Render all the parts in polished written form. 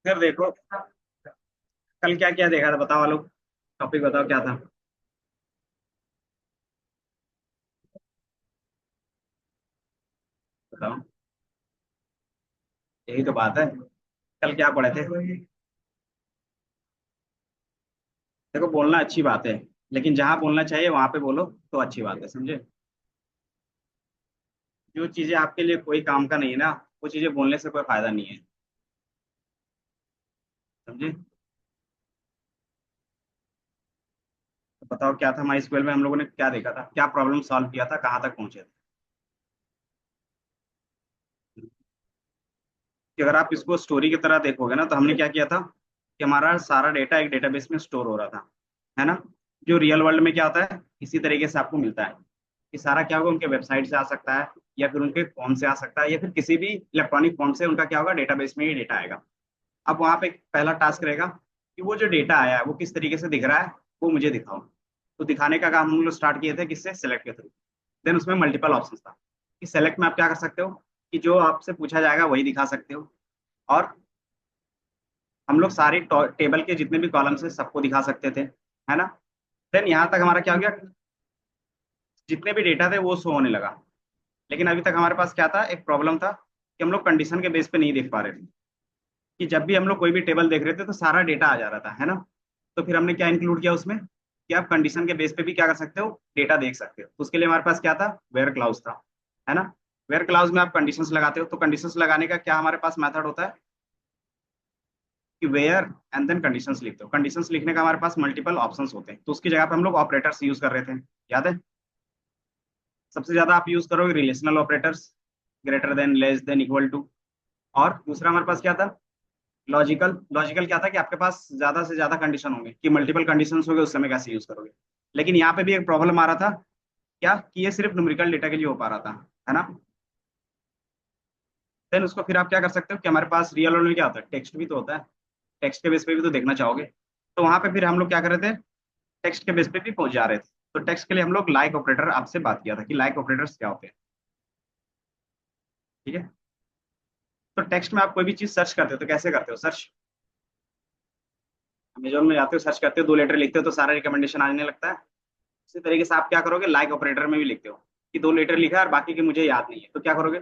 फिर देखो, कल क्या क्या देखा था बताओ लोग। टॉपिक बताओ क्या था। बताओ। यही तो बात है। कल क्या पढ़े थे। देखो, बोलना अच्छी बात है, लेकिन जहां बोलना चाहिए वहां पे बोलो तो अच्छी बात है, समझे। जो चीजें आपके लिए कोई काम का नहीं है ना, वो चीजें बोलने से कोई फायदा नहीं है। समझे। तो बताओ क्या था हमारे स्कूल में, हम लोगों ने क्या देखा था, क्या प्रॉब्लम सॉल्व किया था, कहाँ तक पहुंचे थे। कि अगर आप इसको स्टोरी की तरह देखोगे ना, तो हमने क्या किया था कि हमारा सारा डेटा एक डेटाबेस में स्टोर हो रहा था, है ना। जो रियल वर्ल्ड में क्या होता है, इसी तरीके से आपको मिलता है कि सारा क्या होगा, उनके वेबसाइट से आ सकता है, या फिर उनके फॉर्म से आ सकता है, या फिर किसी भी इलेक्ट्रॉनिक फॉर्म से उनका क्या होगा, डेटाबेस में ही डेटा आएगा। अब वहां पे पहला टास्क रहेगा कि वो जो डेटा आया है वो किस तरीके से दिख रहा है, वो मुझे दिखाओ। तो दिखाने का काम हम लोग स्टार्ट किए थे किससे, सेलेक्ट के थ्रू। देन उसमें मल्टीपल ऑप्शन था कि सेलेक्ट में आप क्या कर सकते हो कि जो आपसे पूछा जाएगा वही दिखा सकते हो। और हम लोग सारे टेबल के जितने भी कॉलम्स है सबको दिखा सकते थे, है ना। देन यहाँ तक हमारा क्या हो गया, जितने भी डेटा थे वो शो होने लगा। लेकिन अभी तक हमारे पास क्या था, एक प्रॉब्लम था कि हम लोग कंडीशन के बेस पे नहीं देख पा रहे थे। कि जब भी हम लोग कोई भी टेबल देख रहे थे तो सारा डेटा आ जा रहा था, है ना। तो फिर हमने क्या इंक्लूड किया उसमें कि आप कंडीशन के बेस पे भी क्या कर सकते हो, डेटा देख सकते हो। तो उसके लिए हमारे पास क्या था, वेयर क्लाउज था, है ना। वेयर क्लाउज में आप कंडीशंस लगाते हो, तो कंडीशंस लगाने का क्या हमारे पास मेथड होता है कि वेयर एंड देन कंडीशंस लिखते हो। कंडीशंस लिखने का हमारे पास मल्टीपल ऑप्शंस होते हैं, तो उसकी जगह पे हम लोग ऑपरेटर्स यूज कर रहे थे, याद है। सबसे ज्यादा आप यूज करोगे relational operators, greater than, less than, equal to. और दूसरा हमारे पास क्या था, लॉजिकल। लॉजिकल क्या था कि आपके पास ज्यादा से ज्यादा कंडीशन होंगे, कि मल्टीपल कंडीशंस होंगे, उस समय कैसे यूज करोगे। लेकिन यहाँ पे भी एक प्रॉब्लम आ रहा था, क्या कि ये सिर्फ न्यूमेरिकल डेटा के लिए हो पा रहा था, है ना। देन उसको फिर आप क्या कर सकते हो कि हमारे पास रियल वर्ल्ड में क्या होता है, टेक्स्ट भी तो होता है। टेक्स्ट के बेस पे भी तो देखना चाहोगे। तो वहां पे फिर हम लोग क्या कर रहे थे, टेक्स्ट के बेस पे भी पहुंच जा रहे थे। तो टेक्स्ट के लिए हम लोग लाइक ऑपरेटर आपसे बात किया था कि लाइक ऑपरेटर्स क्या होते हैं। ठीक है। तो टेक्स्ट में आप कोई भी चीज सर्च करते हो तो कैसे करते हो सर्च। अमेजोन में जाते हो, सर्च करते हो, 2 लेटर लिखते हो तो सारा रिकमेंडेशन आने लगता है। उसी तरीके से आप क्या करोगे, लाइक ऑपरेटर में भी लिखते हो कि 2 लेटर लिखा है और बाकी की मुझे याद नहीं है, तो क्या करोगे,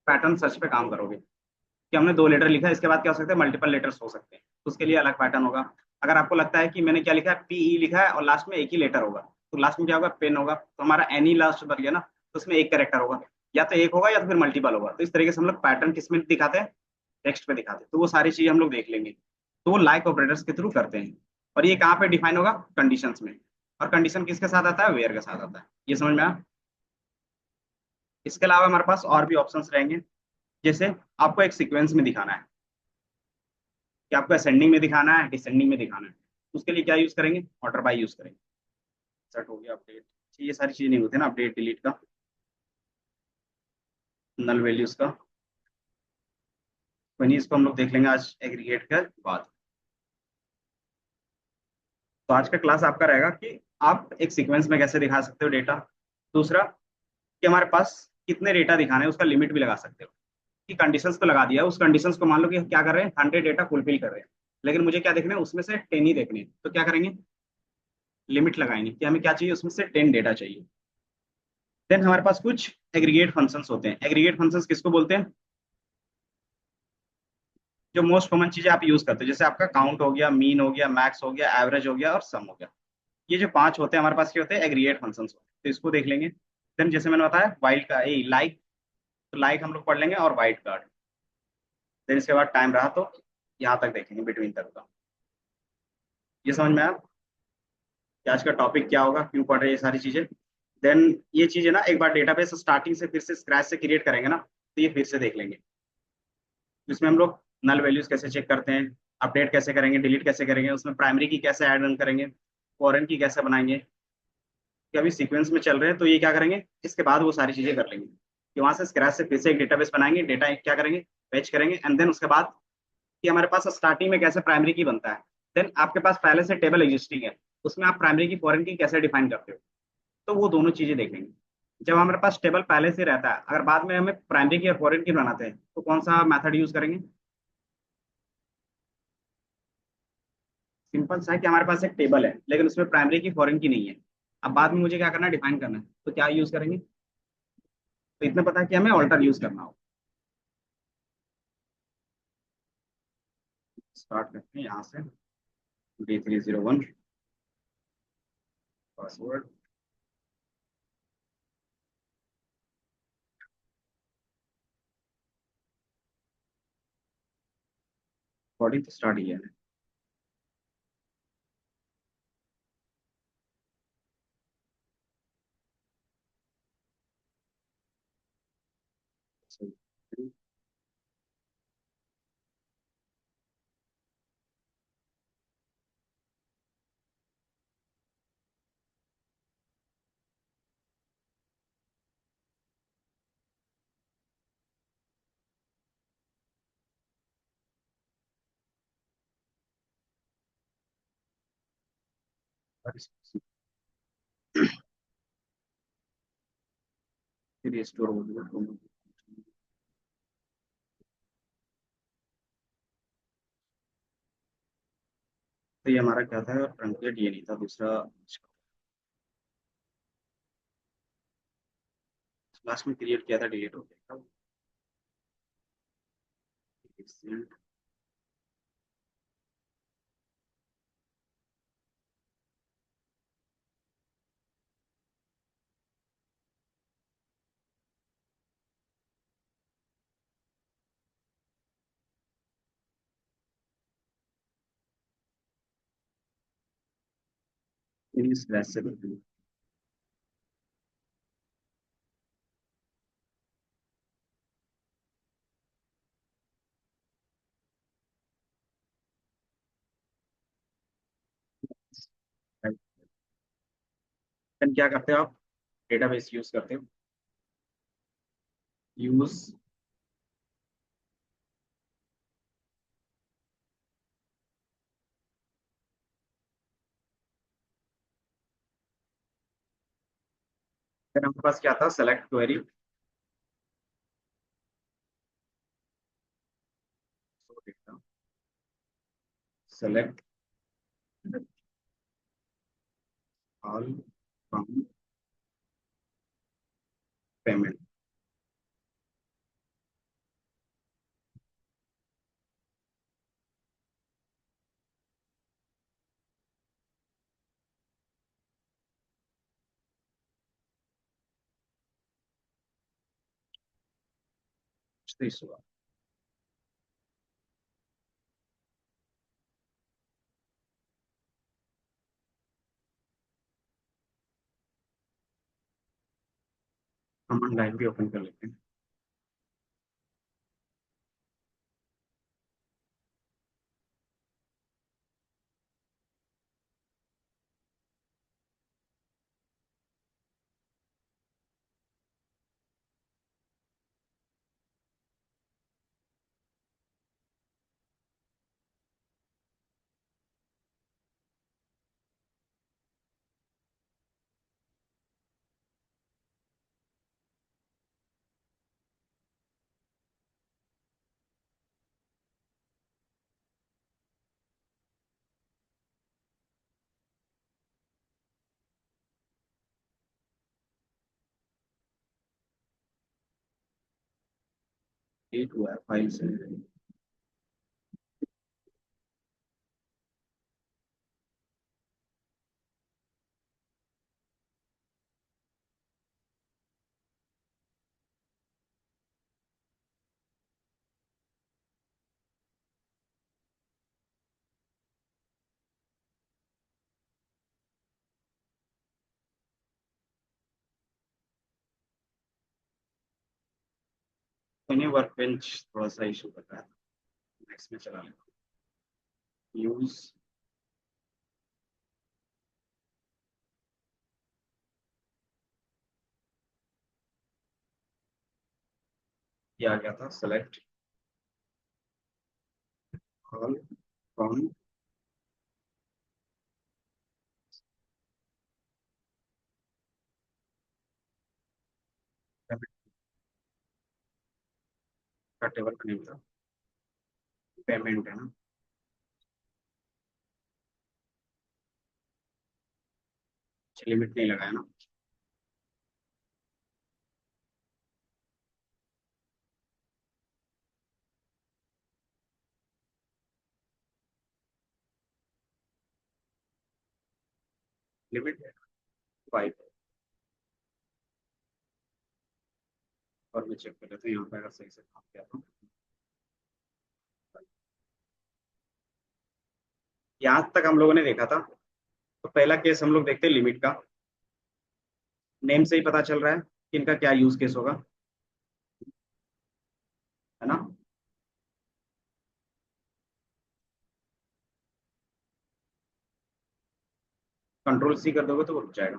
पैटर्न सर्च पे काम करोगे कि हमने 2 लेटर लिखा है, इसके बाद क्या हो सकता है, मल्टीपल लेटर्स हो सकते हैं, तो उसके लिए अलग पैटर्न होगा। अगर आपको लगता है कि मैंने क्या लिखा है, पीई लिखा है और लास्ट में एक ही लेटर होगा, तो लास्ट में क्या होगा, पेन होगा, तो हमारा एनी लास्ट बन गया ना, तो उसमें एक करेक्टर होगा। या तो एक होगा या तो फिर मल्टीपल होगा। तो इस तरीके से हम लोग पैटर्न किस में दिखाते हैं, टेक्स्ट पे दिखाते हैं। तो वो सारी चीजें हम लोग देख लेंगे। तो वो लाइक ऑपरेटर्स के थ्रू करते हैं। और ये कहाँ पे डिफाइन होगा, कंडीशंस में। और कंडीशन किसके साथ आता है, वेयर के साथ आता है। ये समझ में आया। इसके अलावा हमारे पास और भी ऑप्शंस रहेंगे। जैसे आपको एक सीक्वेंस में दिखाना है, कि आपको असेंडिंग में दिखाना है, डिसेंडिंग में दिखाना है। उसके लिए क्या यूज करेंगे, ऑर्डर बाय यूज करेंगे। सेट हो गया अपडेट। ये सारी चीजें नहीं होती ना, अपडेट डिलीट का, नल वैल्यूज का। वही इसको हम लोग देख लेंगे आज एग्रीगेट के बाद। तो आज का क्लास आपका रहेगा कि आप एक सीक्वेंस में कैसे दिखा सकते हो डेटा। दूसरा कि हमारे पास कितने डेटा दिखाने हैं, उसका लिमिट भी लगा सकते हो। कि कंडीशंस तो लगा दिया है, उस कंडीशंस को मान लो कि क्या कर रहे हैं, 100 डेटा फुलफिल कर रहे हैं, लेकिन मुझे क्या देखना है, उसमें से 10 ही देखने हैं। तो क्या करेंगे, लिमिट लगाएंगे कि हमें क्या चाहिए, उसमें से 10 डेटा चाहिए। देन हमारे पास कुछ एग्रीगेट फंक्शंस होते हैं। एग्रीगेट फंक्शंस किसको बोलते हैं, जो मोस्ट कॉमन चीजें आप यूज करते हो, जैसे आपका काउंट हो गया, मीन हो गया, मैक्स हो गया, एवरेज हो गया और सम हो गया। ये जो 5 होते हैं हमारे पास, क्या होते हैं, एग्रीगेट फंक्शंस होते हैं। तो इसको देख लेंगे। देन जैसे मैंने बताया वाइल्ड का लाइक, तो लाइक हम लोग पढ़ लेंगे, और वाइट कार्ड। देन इसके बाद टाइम रहा तो यहाँ तक देखेंगे, बिटवीन तक का। ये समझ में आया कि आज का टॉपिक क्या होगा, क्यों पढ़ रहे हैं ये सारी चीजें। देन ये चीजें ना एक बार डेटाबेस स्टार्टिंग से फिर से स्क्रैच से क्रिएट करेंगे ना, तो ये फिर से देख लेंगे। जिसमें हम लोग नल वैल्यूज कैसे चेक करते हैं, अपडेट कैसे करेंगे, डिलीट कैसे करेंगे, उसमें प्राइमरी की कैसे ऐड ऑन करेंगे, फॉरेन की कैसे बनाएंगे। कि अभी सीक्वेंस में चल रहे हैं तो ये क्या करेंगे, इसके बाद वो सारी चीजें कर लेंगे। कि वहां से स्क्रैच से फिर से एक डेटाबेस बनाएंगे, डेटा क्या करेंगे, फेच करेंगे, एंड देन उसके बाद कि हमारे पास स्टार्टिंग में कैसे प्राइमरी की बनता है। देन आपके पास पहले से टेबल एग्जिस्टिंग है, उसमें आप प्राइमरी की फॉरेन की कैसे डिफाइन करते हो। तो वो दोनों चीजें देखेंगे। जब हमारे पास टेबल पहले से रहता है, अगर बाद में हमें प्राइमरी की या फॉरेन की बनाते हैं, तो कौन सा मेथड यूज करेंगे, सिंपल सा है कि हमारे पास एक टेबल है लेकिन उसमें प्राइमरी की फॉरेन की नहीं है। अब बाद में मुझे क्या करना है, डिफाइन करना है, तो क्या यूज करेंगे? तो इतना पता है कि हमें ऑल्टर यूज करना हो। स्टार्ट करते हैं यहाँ से। D301 password. बॉडी तो स्टार्ट ही है। फिर ये स्टोर हो गया। तो ये हमारा क्या था, ट्रंकेट ये नहीं था दूसरा। लास्ट में क्रिएट किया था, डिलीट हो गया था। स्क्रैच से करते हैं। Then क्या करते हो आप, डेटाबेस यूज करते हो। यूज फिर हमारे पास क्या था, select query. Select all from payment. Command line भी ओपन कर लेते हैं। क्रिएट हुआ है फाइल से। तो नहीं, वर्क बेंच थोड़ा सा इशू कर रहा है। नेक्स्ट में चला लेते हैं। यूज ये आ गया था, सेलेक्ट ऑल फ्रॉम का टेबल का नेम था, पेमेंट है ना। लिमिट नहीं लगाया ना। लिमिट 5। और मैं चेक कर लेता हूँ यहाँ पे अगर सही से काम किया तो। यहाँ तक हम लोगों ने देखा था। तो पहला केस हम लोग देखते हैं लिमिट का। नेम से ही पता चल रहा है कि इनका क्या यूज केस होगा, है ना। कंट्रोल सी कर दोगे तो वो रुक जाएगा।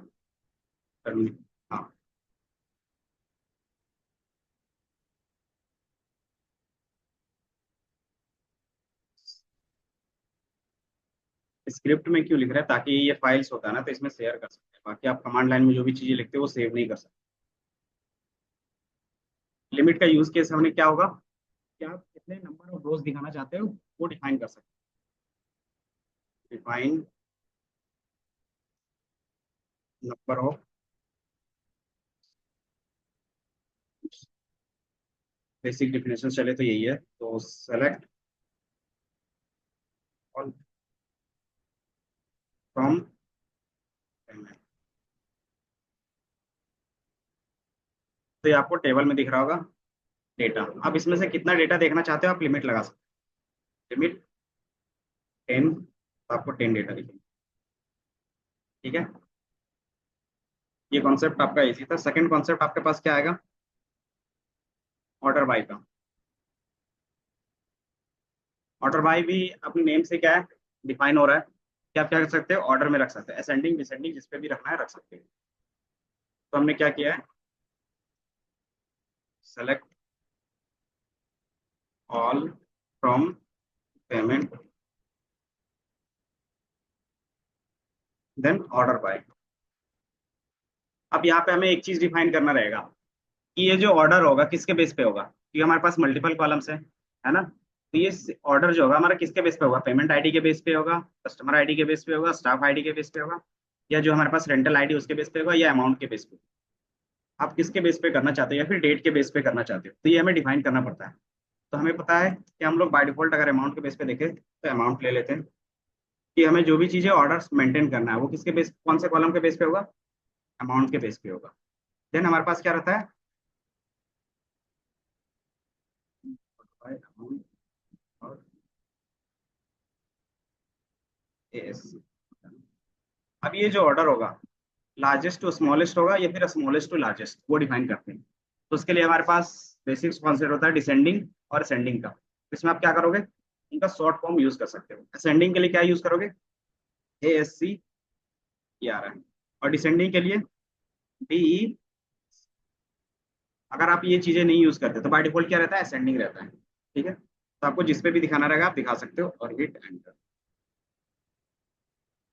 टर्मिनेट। हाँ। स्क्रिप्ट में क्यों लिख रहा है, ताकि ये फाइल्स होता है ना तो इसमें शेयर कर सकते हैं, बाकी आप कमांड लाइन में जो भी चीजें लिखते हो वो सेव नहीं कर सकते। लिमिट का यूज केस हमने क्या होगा कि आप कितने नंबर ऑफ रोज दिखाना चाहते हो वो डिफाइन कर सकते हैं। Define number of, basic definition चले तो यही है, तो सेलेक्ट ऑल फ्रॉम। तो ये आपको टेबल में दिख रहा होगा डेटा। अब इसमें से कितना डेटा देखना चाहते हो आप लिमिट लगा सकते हो। लिमिट 10, तो आपको 10 डेटा दिखेगा। ठीक है। ये कॉन्सेप्ट आपका इजी था। सेकंड कॉन्सेप्ट आपके पास क्या आएगा, ऑर्डर बाय का। ऑर्डर बाय भी अपने नेम से क्या है, डिफाइन हो रहा है कि आप क्या कर सकते हो, ऑर्डर में रख सकते हैं, असेंडिंग डिसेंडिंग जिस पे भी रखना है रख सकते हैं। तो हमने क्या किया है, select all from payment, then order by. अब यहाँ पे हमें एक चीज डिफाइन करना रहेगा कि ये जो ऑर्डर होगा किसके बेस पे होगा, क्योंकि हमारे पास मल्टीपल कॉलम्स है ना। तो ये ऑर्डर जो होगा हमारा किसके बेस पे होगा, पेमेंट आईडी के बेस पे होगा, कस्टमर आईडी के बेस पे होगा, स्टाफ आईडी के बेस पे होगा, या जो हमारे पास रेंटल आईडी उसके बेस पे होगा, या अमाउंट के बेस पे। आप किसके बेस पे करना चाहते हो या फिर डेट के बेस पे करना चाहते हो, तो ये हमें डिफाइन करना पड़ता है। तो हमें पता है कि हम लोग बाय डिफॉल्ट अगर अमाउंट के बेस पे देखें तो अमाउंट ले लेते हैं, कि हमें जो भी चीजें ऑर्डर मेंटेन करना है वो किसके बेस, कौन से कॉलम के बेस पे होगा, अमाउंट के बेस पे होगा। देन हमारे पास क्या रहता है, amount और एस। अब ये जो ऑर्डर होगा लार्जेस्ट टू स्मॉलेस्ट होगा या फिर स्मॉलेस्ट टू लार्जेस्ट, वो डिफाइन करते हैं। तो उसके लिए हमारे पास बेसिक कॉन्सेप्ट होता है डिसेंडिंग और असेंडिंग का। इसमें आप क्या करोगे, इनका शॉर्ट फॉर्म यूज कर सकते हो। असेंडिंग के लिए क्या यूज करोगे, ए एस सी, ये आ रहा है। और डिसेंडिंग के लिए डी ई। अगर आप ये चीजें नहीं यूज करते तो बाय डिफॉल्ट क्या रहता है, असेंडिंग रहता है। ठीक है। तो आपको जिस पे भी दिखाना रहेगा आप दिखा सकते हो और हिट एंटर।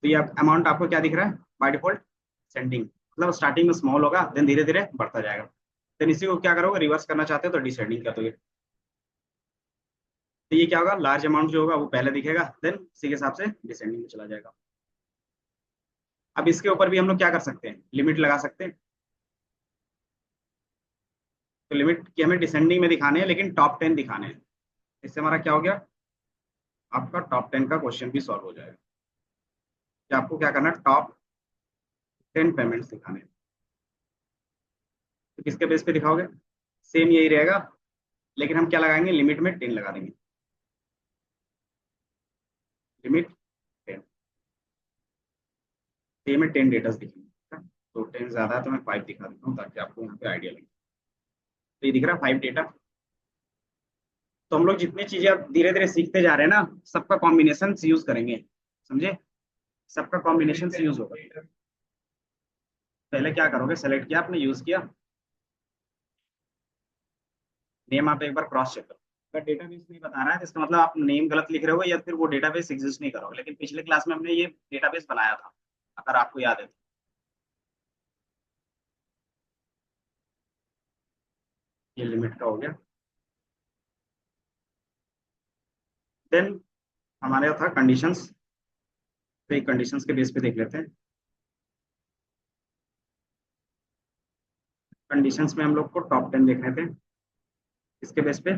तो ये अमाउंट आपको क्या दिख रहा है बाय डिफॉल्ट, सेंडिंग, मतलब स्टार्टिंग में स्मॉल होगा देन धीरे धीरे बढ़ता जाएगा। देन इसी को क्या करोगे, रिवर्स करना चाहते हो तो डिसेंडिंग कर दोगे। तो ये क्या होगा, लार्ज अमाउंट जो होगा वो पहले दिखेगा, देन इसी के हिसाब से डिसेंडिंग में चला जाएगा। अब इसके ऊपर भी हम लोग क्या कर सकते हैं, लिमिट लगा सकते हैं। तो लिमिट की हमें डिसेंडिंग में दिखाने हैं लेकिन टॉप 10 दिखाने हैं। इससे हमारा क्या हो गया, आपका टॉप 10 का क्वेश्चन भी सॉल्व हो जाएगा। कि आपको क्या करना है, टॉप 10 पेमेंट्स दिखाने हैं। तो किसके बेस पे दिखाओगे, सेम यही रहेगा, लेकिन हम क्या लगाएंगे, लिमिट में 10 लगा देंगे। लिमिट 10, ये में 10 डेटा दिखेंगे। तो 10 ज्यादा है तो मैं 5 दिखा देता हूँ ताकि आपको यहाँ पे आइडिया लगे। तो ये दिख रहा है 5 डेटा। तो हम लोग जितनी चीजें अब धीरे धीरे सीखते जा रहे हैं ना, सबका कॉम्बिनेशन यूज करेंगे, समझे। सबका कॉम्बिनेशन यूज होगा। पहले क्या करोगे, सेलेक्ट किया आपने, यूज किया, नेम आप एक बार क्रॉस चेक करो। अगर डेटाबेस नहीं बता रहा है तो इसका मतलब आप नेम गलत लिख रहे हो या फिर वो डेटाबेस एग्जिस्ट नहीं करोगे। लेकिन पिछले क्लास में हमने ये डेटाबेस बनाया था, अगर आपको याद है तो। ये लिमिट का हो गया। देन हमारे यहाँ था कंडीशंस। तो एक कंडीशंस के बेस पे देख लेते हैं। कंडीशंस में हम लोग को टॉप 10 देखने थे, इसके बेस पे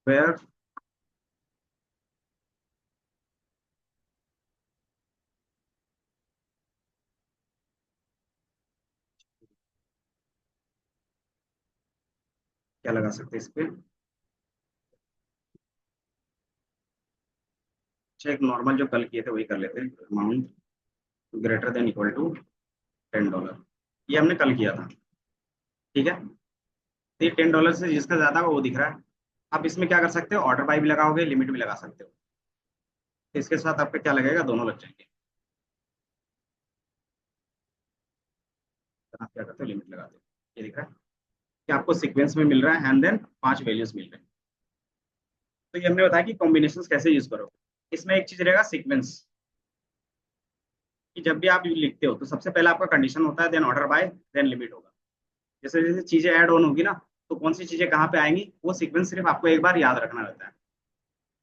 वेयर क्या लगा सकते हैं इस पे। अच्छा, एक नॉर्मल जो कल किए थे वही कर लेते हैं, amount greater than equal to $10, ये हमने कल किया था। ठीक है, तो ये $10 से जिसका ज्यादा होगा वो दिख रहा है। आप इसमें क्या कर सकते हो, ऑर्डर बाय भी लगाओगे, लिमिट भी लगा सकते हो। तो इसके साथ आपका क्या लगेगा, दोनों लग जाएंगे। तो आप क्या करते हो, लिमिट लगाते हो। ये दिख रहा है कि आपको सीक्वेंस में मिल रहा है एंड देन 5 वैल्यूज मिल रहे हैं। तो ये हमने बताया कि कॉम्बिनेशन कैसे यूज करो। इसमें एक चीज रहेगा सीक्वेंस, कि जब भी आप लिखते हो तो सबसे पहले आपका कंडीशन होता है, then order by, then limit होगा। जैसे जैसे चीजें ऐड ऑन होगी ना, तो कौन सी चीजें कहाँ पे आएंगी वो सीक्वेंस सिर्फ आपको एक बार याद रखना रहता है,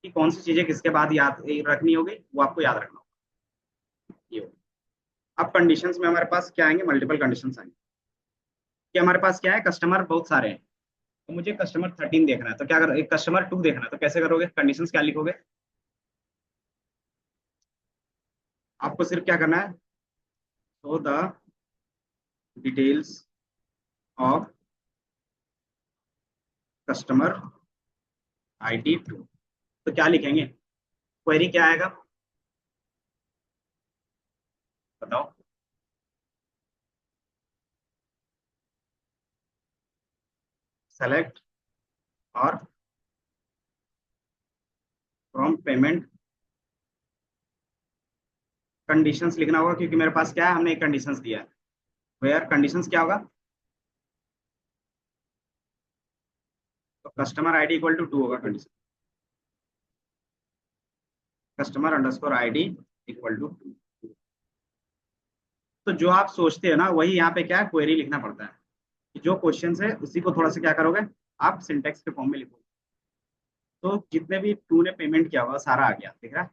कि कौन सी चीजें किसके बाद याद रखनी होगी, वो आपको याद रखना होगा। ये होगा। अब कंडीशंस में हमारे पास क्या आएंगे, मल्टीपल कंडीशंस आएंगे। कि हमारे पास क्या है, कस्टमर बहुत सारे हैं, तो मुझे कस्टमर 13 देखना है, तो क्या करो, एक कस्टमर 2 देखना है, तो कैसे करोगे, कंडीशंस क्या लिखोगे। आपको सिर्फ क्या करना है, show the details of customer ID 2। तो क्या लिखेंगे, क्वेरी क्या आएगा, बताओ। सेलेक्ट और फ्रॉम पेमेंट कंडीशंस लिखना होगा, क्योंकि मेरे पास क्या है, हमने एक कंडीशंस दिया है। वेयर कंडीशंस क्या होगा, तो कस्टमर ID = 2 होगा कंडीशन, कस्टमर_ID = 2। तो जो आप सोचते हो ना, वही यहाँ पे क्या है, क्वेरी लिखना पड़ता है। कि जो क्वेश्चन है उसी को थोड़ा सा क्या करोगे, आप सिंटेक्स के फॉर्म में लिखोगे। तो जितने भी 2 ने पेमेंट किया हुआ सारा आ गया, ठीक है।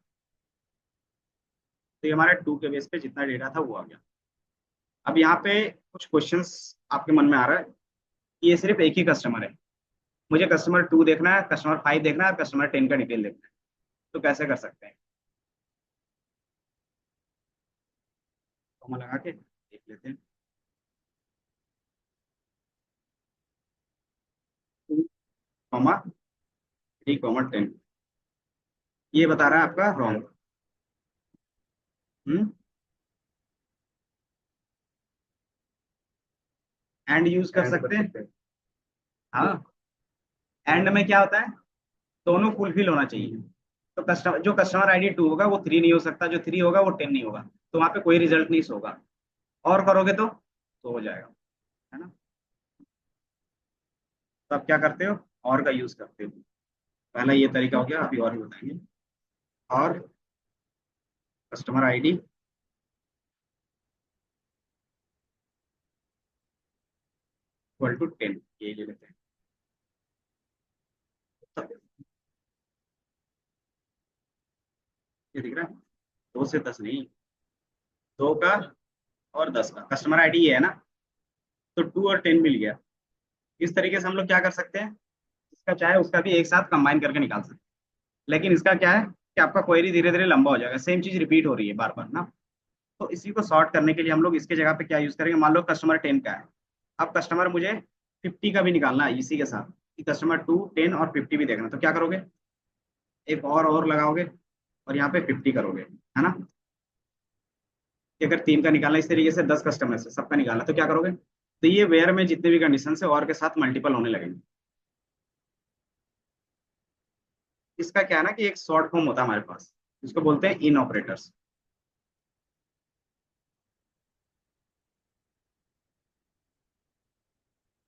तो ये हमारे 2 के बेस पे जितना डेटा था वो आ गया। अब यहाँ पे कुछ क्वेश्चंस आपके मन में आ रहा है कि ये सिर्फ एक ही कस्टमर है, मुझे कस्टमर 2 देखना है, कस्टमर 5 देखना है, और कस्टमर 10 का डिटेल देखना है। तो कैसे कर सकते हैं, कॉमा लगा के देख लेते हैं। 2, 3, 10, ये बता रहा है आपका रॉन्ग। हम्म, एंड यूज कर सकते हैं। हाँ, एंड में क्या होता है, दोनों फुलफिल होना चाहिए। तो कस्टमर जो कस्टमर ID 2 होगा वो 3 नहीं हो सकता, जो 3 होगा वो 10 नहीं होगा। तो वहां पे कोई रिजल्ट नहीं होगा। और करोगे तो हो जाएगा, है ना। तो आप क्या करते हो, और का यूज करते हो। पहला ये तरीका हो गया, अभी और भी बताएंगे। और कस्टमर ID = 10, ये ले लेते हैं। तो ये दिख रहा है, 2 से 10 नहीं, 2 का और 10 का, कस्टमर ID ये है ना। तो 2 और 10 मिल गया। इस तरीके से हम लोग क्या कर सकते हैं, इसका चाहे उसका भी एक साथ कंबाइन करके निकाल सकते हैं। लेकिन इसका क्या है कि आपका क्वेरी धीरे धीरे लंबा हो जाएगा, सेम चीज रिपीट हो रही है बार बार ना। तो इसी को सॉर्ट करने के लिए हम लोग इसके जगह पे क्या यूज करेंगे, मान लो कस्टमर 10 का है। अब कस्टमर मुझे 50 का भी निकालना है इसी के साथ, कि कस्टमर 2, 10 और 50 भी देखना। तो क्या करोगे, एक और लगाओगे, और यहाँ पे 50 करोगे, है ना। कि अगर 3 का निकालना, इस तरीके से 10 कस्टमर से सबका निकालना, तो क्या करोगे, तो ये वेयर में जितने भी कंडीशन है और के साथ मल्टीपल होने लगेंगे। इसका क्या है ना, कि एक शॉर्ट फॉर्म होता है हमारे पास, इसको बोलते हैं इन ऑपरेटर्स।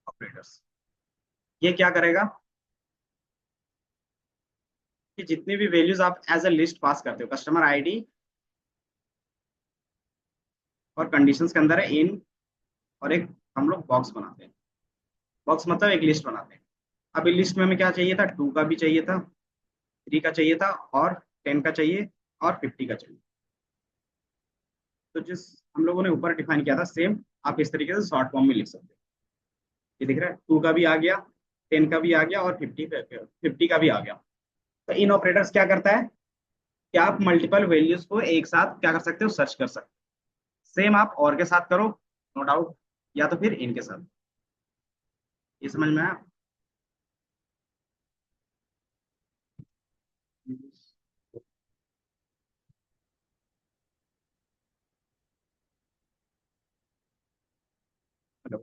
ऑपरेटर्स ये क्या करेगा, कि जितनी भी वैल्यूज आप एज अ लिस्ट पास करते हो, कस्टमर ID और कंडीशंस के अंदर है इन, और एक हम लोग बॉक्स बनाते हैं। बॉक्स मतलब एक लिस्ट बनाते हैं। अभी लिस्ट में हमें क्या चाहिए था, 2 का भी चाहिए था, 3 का चाहिए था, और 10 का चाहिए, और 50 का चाहिए। तो जिस हम लोगों ने ऊपर डिफाइन किया था सेम, आप इस तरीके से शॉर्ट फॉर्म में लिख सकते हो। ये दिख रहा है, 2 का भी आ गया, 10 का भी आ गया, और 50 का भी आ गया। तो इन ऑपरेटर्स क्या करता है कि आप मल्टीपल वैल्यूज को एक साथ क्या कर सकते हो, सर्च कर सकते हो। सेम आप और के साथ करो, नो डाउट, या तो फिर इनके साथ। ये समझ में आया? हेलो।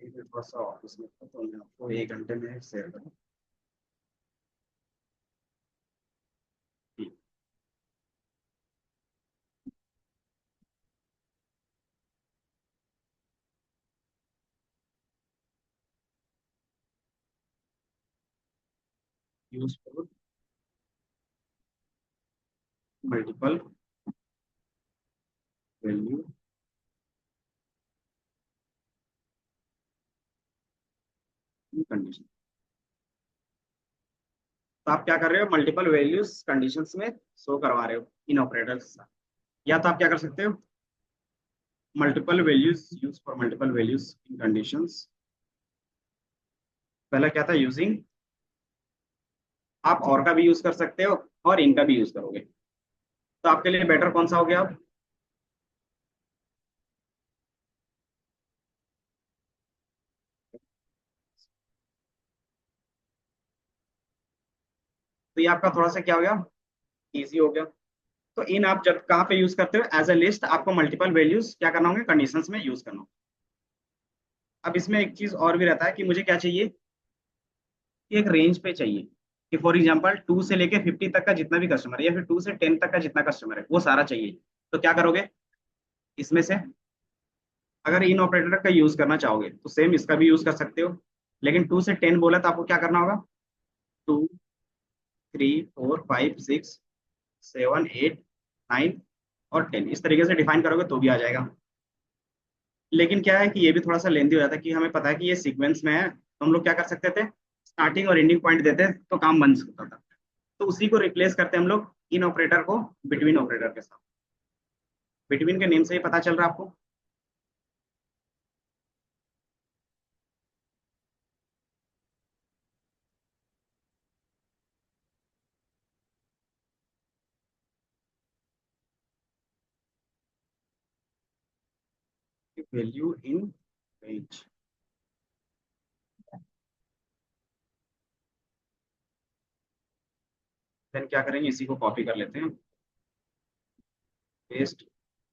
थोड़ा सा ऑफिस में था, तो मैं आपको 1 घंटे में शेयर करूँ। Useful multiple value condition. तो आप क्या कर रहे हो, मल्टीपल वैल्यूज कंडीशंस में शो करवा रहे हो इन ऑपरेटर्स। या तो आप क्या कर सकते हो, multiple values use for multiple values in conditions. पहला क्या था, यूजिंग। आप और का भी यूज कर सकते हो, और इनका भी यूज करोगे। तो आपके लिए बेटर कौन सा हो गया अब? तो ये आपका थोड़ा सा क्या हो गया, इजी हो गया। तो इन आप जब कहाँ पे यूज करते हो, एज अ लिस्ट आपको मल्टीपल वैल्यूज क्या करना होंगे, कंडीशंस में यूज करना होगा। अब इसमें एक चीज और भी रहता है कि मुझे क्या चाहिए, कि एक रेंज पे चाहिए, कि फॉर एग्जांपल 2 से लेके 50 तक का जितना भी कस्टमर है, या फिर 2 से 10 तक का जितना कस्टमर है वो सारा चाहिए। तो क्या करोगे, इसमें से अगर इन ऑपरेटर का यूज करना चाहोगे तो सेम इसका भी यूज कर सकते हो। लेकिन 2 से 10 बोला तो आपको क्या करना होगा, 2, 3, 4, 5, 6, 7, 8, 9 और 10, इस तरीके से डिफाइन करोगे तो भी आ जाएगा। लेकिन क्या है कि ये भी थोड़ा सा लेंदी हो जाता है, कि हमें पता है कि ये सीक्वेंस में है, तो हम लोग क्या कर सकते थे, स्टार्टिंग और एंडिंग पॉइंट देते तो काम बन सकता था। तो उसी को रिप्लेस करते हम लोग इन ऑपरेटर को बिटवीन ऑपरेटर के साथ। बिटवीन के नेम से ही पता चल रहा है आपको। Value in range. देन क्या करेंगे, इसी को कॉपी कर लेते हैं, पेस्ट।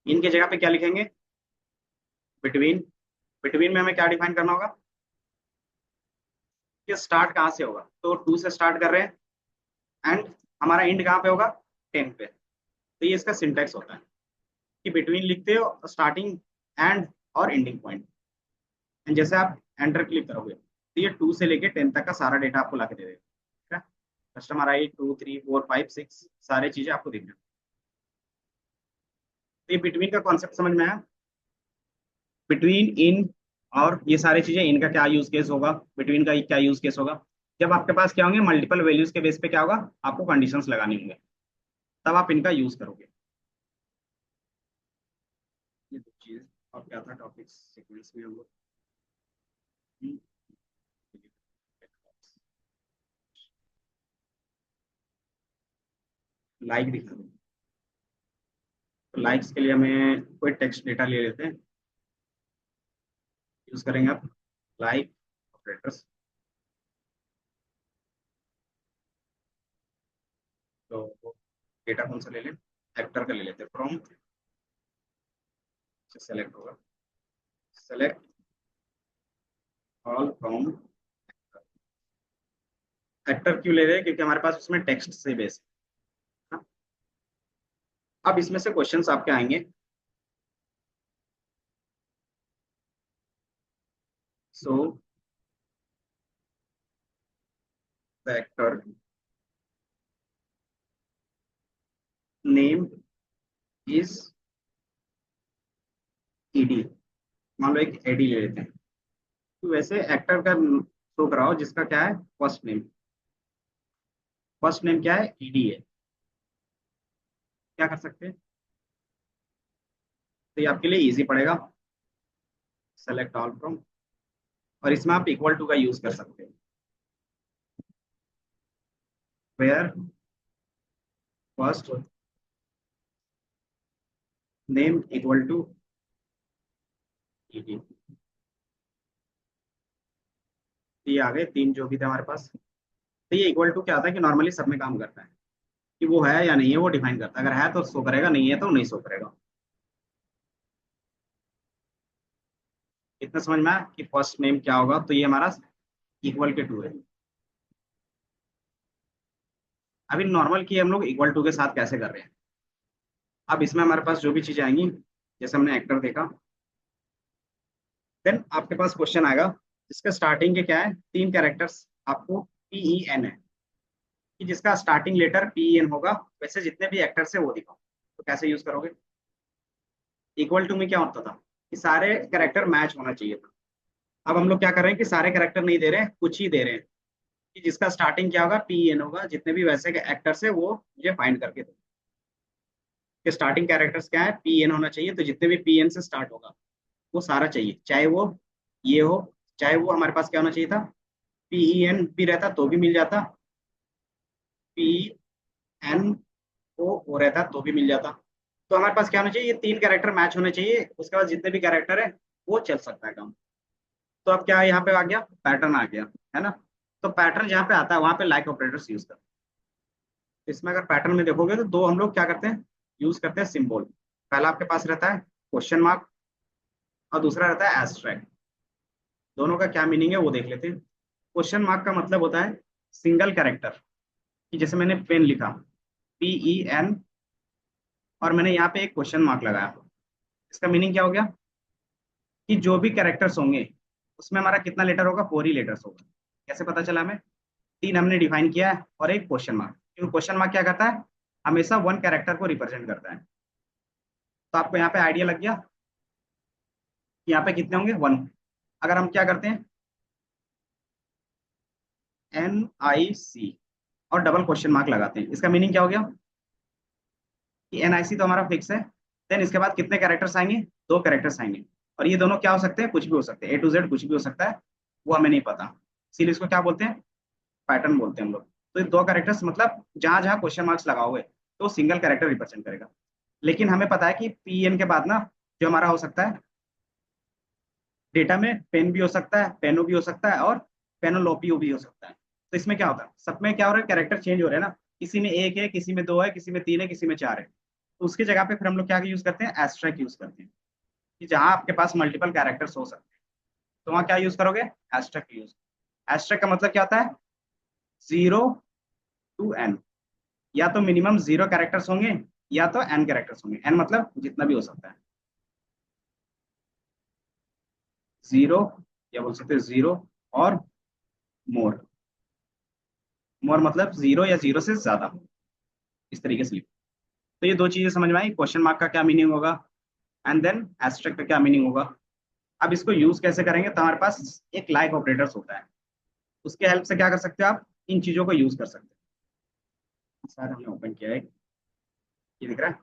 इनके जगह पे क्या लिखेंगे, बिटवीन। बिटवीन में हमें क्या डिफाइन करना होगा, कि स्टार्ट कहाँ से होगा, तो 2 से स्टार्ट कर रहे हैं, एंड हमारा एंड कहाँ पे होगा, 10 पे। तो ये इसका सिंटेक्स होता है, कि बिटवीन लिखते हो स्टार्टिंग एंड और एंडिंग पॉइंट। एंड जैसे आप एंटर क्लिक करोगे तो ये 2 से लेके 10 तक का सारा डेटा आपको ला के दे देगा, ठीक है। कस्टमर आई 2, 3, 4, 5, 6 सारे चीजें आपको दिख जाए। तो ये बिटवीन का कॉन्सेप्ट समझ में आया, बिटवीन इन, और ये सारी चीजें, इनका क्या यूज केस होगा, बिटवीन का क्या यूज केस होगा। जब आपके पास क्या होंगे, मल्टीपल वैल्यूज के बेस पे क्या होगा, आपको कंडीशंस लगानी होंगे, तब आप इनका यूज करोगे। ये दो चीज। और क्या था टॉपिक सीक्वेंस में हम लोग, लाइक दिखा दो। तो लाइक्स के लिए हमें कोई टेक्स्ट डेटा ले लेते हैं, यूज करेंगे आप लाइक ऑपरेटर्स। तो डेटा कौन सा ले लें, एक्टर का ले लेते हैं, फ्रॉम से सेलेक्ट होगा, सेलेक्ट ऑल फ्रॉम। एक्टर क्यों ले रहे हैं, क्योंकि हमारे पास उसमें टेक्स्ट से बेस है ना। अब इसमें से क्वेश्चंस आपके आएंगे। So the actor name is ED, मान लो एक एडी ले लेते हैं। तो वैसे एक्टर का शो कराओ जिसका क्या है फर्स्ट नेम, फर्स्ट नेम क्या है ईडी है। क्या कर सकते हैं, तो ये आपके लिए इजी पड़ेगा। सेलेक्ट ऑल फ्रॉम, और इसमें आप इक्वल टू का यूज कर सकते हो, where first name equal to ED. ये आ गए तीन जो भी थे हमारे पास। तो ये इक्वल टू क्या आता है कि नॉर्मली सब में काम करता है, कि वो है या नहीं है वो डिफाइन करता है, अगर है तो शो करेगा, नहीं है तो नहीं शो करेगा। इतना समझ में आया कि फर्स्ट नेम क्या होगा, तो ये हमारा इक्वल के टू है। अभी नॉर्मल की हम लोग इक्वल टू के साथ कैसे कर रहे हैं। अब इसमें हमारे पास जो भी चीजें आएंगी, जैसे हमने एक्टर देखा, देन आपके पास क्वेश्चन आएगा जिसका स्टार्टिंग के क्या है तीन कैरेक्टर्स, आपको PEN है, कि जिसका स्टार्टिंग लेटर PEN होगा, वैसे जितने भी एक्टर्स है वो दिखाओ। तो कैसे यूज करोगे, इक्वल टू में क्या होता था कि सारे कैरेक्टर मैच होना चाहिए था। अब हम लोग क्या कर रहे हैं कि सारे कैरेक्टर नहीं दे रहे हैं, कुछ ही दे रहे हैं, कि जिसका स्टार्टिंग क्या होगा PEN होगा, जितने भी वैसे के एक्टर्स है वो मुझे फाइंड करके दो। कि स्टार्टिंग कैरेक्टर्स क्या है PN होना चाहिए, तो जितने भी PN से स्टार्ट होगा वो सारा चाहिए, चाहे वो ये हो, चाहे वो हमारे पास क्या होना चाहिए था PEN भी रहता तो भी मिल जाता, PNO हो रहता तो भी मिल जाता। तो हमारे पास क्या होना चाहिए, ये तीन कैरेक्टर मैच होने चाहिए, उसके बाद जितने भी कैरेक्टर है वो चल सकता है काम। तो अब क्या यहाँ पे आ गया, पैटर्न आ गया, है ना। तो पैटर्न जहाँ पे आता है वहां पे लाइक ऑपरेटर्स यूज करते हैं। इसमें अगर पैटर्न में देखोगे तो दो हम लोग क्या करते हैं, यूज करते हैं सिंबल। पहला आपके पास रहता है क्वेश्चन मार्क, और दूसरा रहता है एस्ट्रैक्ट। दोनों का क्या मीनिंग है वो देख लेते हैं। क्वेश्चन मार्क का मतलब होता है सिंगल कैरेक्टर, कि जैसे मैंने पेन लिखा PEN, और मैंने यहाँ पे एक क्वेश्चन मार्क लगाया। इसका मीनिंग क्या हो गया कि जो भी कैरेक्टर्स होंगे उसमें हमारा कितना लेटर होगा, 4 ही लेटर्स होगा। कैसे पता चला हमें, तीन हमने डिफाइन किया है और एक क्वेश्चन मार्क, क्योंकि क्वेश्चन मार्क क्या करता है, हमेशा वन कैरेक्टर को रिप्रेजेंट करता है। तो आपको यहाँ पे आइडिया लग गया कि यहाँ पे कितने होंगे, वन। अगर हम क्या करते हैं NIC और डबल क्वेश्चन मार्क लगाते हैं, इसका मीनिंग क्या हो गया कि NIC तो हमारा फिक्स है, देन इसके बाद कितने कैरेक्टर्स आएंगे, दो कैरेक्टर्स आएंगे। और ये दोनों क्या हो सकते हैं, कुछ भी हो सकते हैं, A to Z कुछ भी हो सकता है, वो हमें नहीं पता। इसीलिए इसको क्या बोलते हैं, पैटर्न बोलते हैं हम लोग। तो ये दो कैरेक्टर्स मतलब जहां जहां क्वेश्चन मार्क्स लगाओगे तो सिंगल कैरेक्टर रिप्रेजेंट करेगा। लेकिन हमें पता है कि PN के बाद ना जो हमारा हो सकता है डेटा में, पेन भी हो सकता है, पेनो भी हो सकता है, और पेनोलोपियो भी हो सकता है। तो इसमें क्या होता है, सब में क्या हो रहा है, कैरेक्टर चेंज हो रहे हैं ना, किसी में एक है, किसी में दो है, किसी में तीन है, किसी में चार है। तो उसकी जगह पे फिर हम लोग क्या यूज करते हैं, एस्ट्रैक्ट यूज करते हैं, कि जहां आपके पास मल्टीपल कैरेक्टर्स हो सकते हैं तो वहां क्या यूज करोगे, एस्ट्रैक्ट यूज। एस्ट्रैक्ट का मतलब क्या होता है, 0 to N, या तो मिनिमम 0 कैरेक्टर्स होंगे या तो N कैरेक्टर्स होंगे। N मतलब जितना भी हो सकता है, 0, या बोल सकते हैं 0 और मोर। मोर मतलब 0 या 0 से ज्यादा, इस तरीके से लिखो। तो ये दो चीजें समझ में आई, क्वेश्चन मार्क का क्या मीनिंग होगा एंड देन एस्ट्रिक्ट का क्या मीनिंग होगा। अब इसको यूज कैसे करेंगे, तो हमारे पास एक लाइक ऑपरेटर्स होता है, उसके हेल्प से क्या कर सकते हो आप, इन चीजों को यूज कर सकते हैं। सर हमने ओपन किया है, ये दिख रहा है।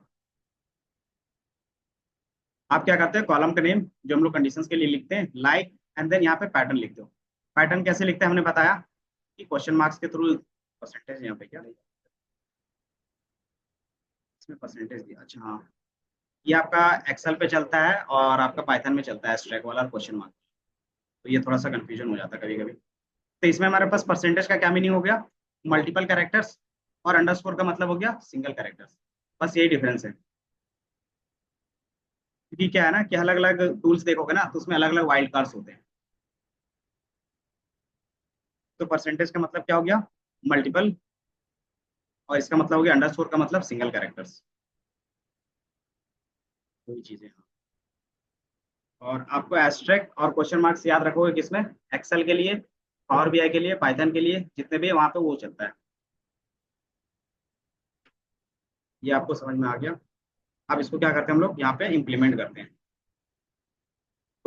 आप क्या करते हैं, कॉलम का नेम जो हम लोग कंडीशंस के लिए लिखते हैं लाइक, एंड देन यहाँ पे पैटर्न लिखते हो। पैटर्न कैसे लिखते हैं हमने बताया कि क्वेश्चन मार्क्स के थ्रू, परसेंटेज यहाँ पे क्या इसमें परसेंटेज दिया, अच्छा हाँ। ये आपका एक्सेल पे चलता है और आपका पाइथन में चलता है स्ट्रैक वाला क्वेश्चन मार्क। तो ये थोड़ा सा कंफ्यूजन हो जाता है कभी कभी। तो इसमें हमारे पास परसेंटेज का क्या मीनिंग हो गया, मल्टीपल कैरेक्टर्स, और अंडरस्कोर का मतलब हो गया सिंगल कैरेक्टर्स। बस यही डिफरेंस है। क्योंकि क्या है ना कि अलग अलग टूल्स देखोगे ना तो उसमें अलग अलग वाइल्ड कार्ड्स होते हैं। तो परसेंटेज का मतलब क्या हो गया, मल्टीपल, और इसका मतलब हो गया अंडरस्कोर का मतलब सिंगल कैरेक्टर्स। वही चीजें हैं। और आपको एस्ट्रैक्ट और क्वेश्चन मार्क्स याद रखोगे किसमें, एक्सेल के लिए, पावर BI के लिए, पाइथन के लिए, जितने भी है वहां पे वो चलता है। ये आपको समझ में आ गया। अब इसको क्या करते हैं हम लोग यहाँ पे इम्प्लीमेंट करते हैं।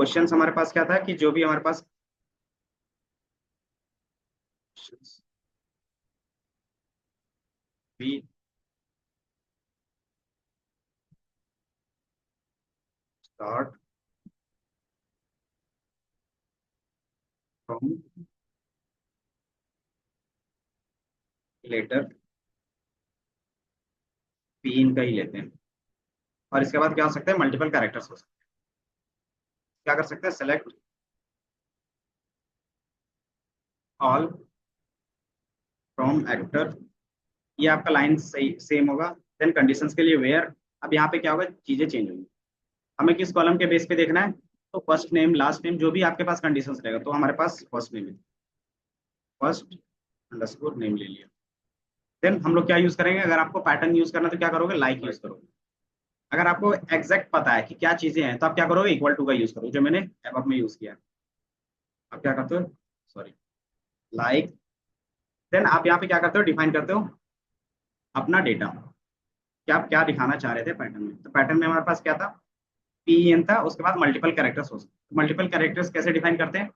क्वेश्चंस हमारे पास क्या था कि जो भी हमारे पास भी स्टार्ट फ्रॉम लेटर पी इनका ही लेते हैं। और इसके बाद क्या हो सकता है, मल्टीपल कैरेक्टर्स हो सकते हैं। क्या कर सकते हैं, सेलेक्ट ऑल फ्रॉम एक्टर, ये आपका लाइन सही सेम होगा। देन कंडीशंस के लिए वेयर, अब यहाँ पे क्या होगा, चीजें चेंज होंगी। हमें किस कॉलम के बेस पे देखना है, तो फर्स्ट नेम लास्ट नेम जो भी आपके पास कंडीशंस रहेगा, तो हमारे पास फर्स्ट नेम है, फर्स्ट अंडरस्कोर नेम ले लिया। देन हम लोग क्या यूज करेंगे, अगर आपको पैटर्न यूज करना है, तो क्या करोगे, लाइक यूज करोगे। अगर आपको एग्जैक्ट पता है कि क्या चीजें हैं, तो आप क्या करोगे, इक्वल टू का यूज करो, जो मैंने अब में यूज किया है। आप क्या करते हो, सॉरी, लाइक। देन आप यहाँ पे क्या करते हो, डिफाइन करते हो अपना डेटा, कि आप क्या दिखाना चाह रहे थे पैटर्न में। तो पैटर्न में हमारे पास क्या था, पी एन था, उसके बाद मल्टीपल कैरेक्टर्स हो सकते। मल्टीपल कैरेक्टर्स कैसे डिफाइन करते हैं,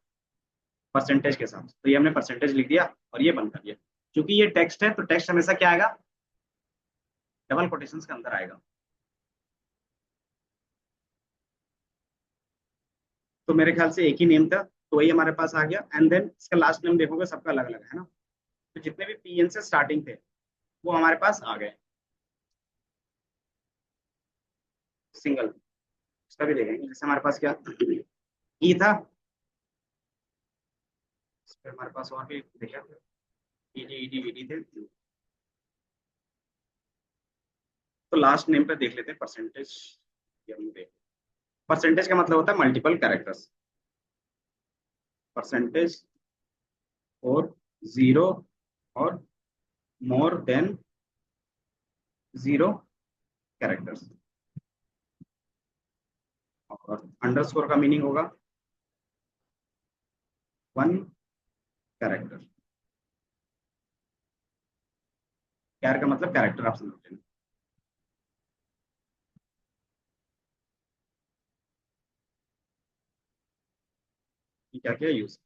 परसेंटेज के साथ। तो ये हमने परसेंटेज लिख दिया और ये बंद कर दिया। क्योंकि ये टेक्स्ट है, तो टेक्स्ट हमेशा क्या आएगा, डबल कोटेशन के अंदर आएगा। तो मेरे ख्याल से एक ही नेम था, तो वही हमारे पास आ गया। एंड देन इसका लास्ट नेम देखोगे सबका अलग अलग है ना। तो जितने भी पी एन से स्टार्टिंग थे वो हमारे पास आ गए, सिंगल। इसका भी देखेंगे, जैसे हमारे पास क्या ई था, इस पे हमारे पास और भी देखा, E D E D V D थे। तो लास्ट नेम पे देख लेते हैं परसेंटेज। परसेंटेज का मतलब होता है मल्टीपल कैरेक्टर्स, परसेंटेज और जीरो और मोर देन जीरो कैरेक्टर्स। और अंडरस्कोर का मीनिंग होगा वन कैरेक्टर। कैर का मतलब कैरेक्टर, आप समझ लेना। ये क्या क्या यूज,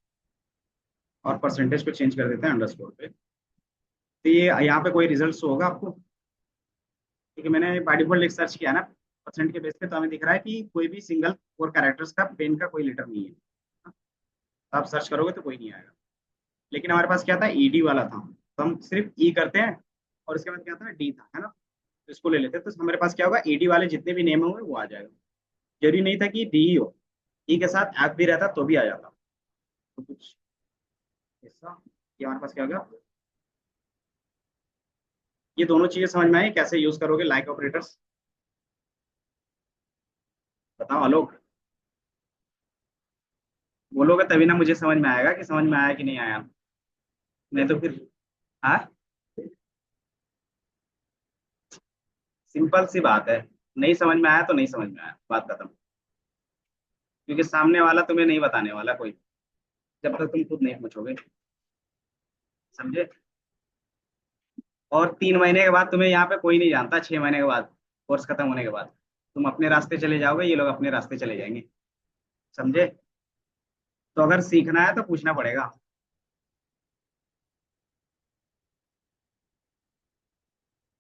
और परसेंटेज को चेंज कर देते हैं अंडरस्कोर पे। तो ये यहाँ पे कोई रिजल्ट होगा आपको, क्योंकि मैंने बाय डिफॉल्ट एक सर्च किया ना परसेंट के बेस पे, तो हमें दिख रहा है कि कोई भी सिंगल फोर कैरेक्टर्स का पेन का कोई लेटर नहीं है। तो आप सर्च करोगे तो कोई नहीं आएगा। लेकिन हमारे पास क्या था, ईडी वाला था, तो हम सिर्फ ई करते हैं, और उसके बाद क्या था, डी था, है ना। तो इसको ले लेते हैं, तो हमारे पास क्या होगा, ईडी वाले जितने भी नेम होंगे वो आ जाएगा। जरूरी नहीं था कि डी ही हो, ई के साथ एफ भी रहता तो भी आ जाता। तो कुछ ऐसा, ये हमारे पास क्या होगा। ये दोनों चीजें समझ में आई, कैसे यूज करोगे लाइक ऑपरेटर्स, बताओ आलोक। बोलोगे तभी ना मुझे समझ में आएगा कि समझ में आया कि नहीं आया। नहीं तो फिर, हाँ, सिंपल सी बात है। नहीं समझ में आया तो नहीं समझ में आया, बात खत्म। क्योंकि सामने वाला तुम्हें नहीं बताने वाला कोई, जब तक तुम खुद नहीं पूछोगे, समझे। और 3 महीने के बाद तुम्हें यहाँ पे कोई नहीं जानता, 6 महीने के बाद, कोर्स खत्म होने के बाद तुम अपने रास्ते चले जाओगे, ये लोग अपने रास्ते चले जाएंगे, समझे। तो अगर सीखना है तो पूछना पड़ेगा।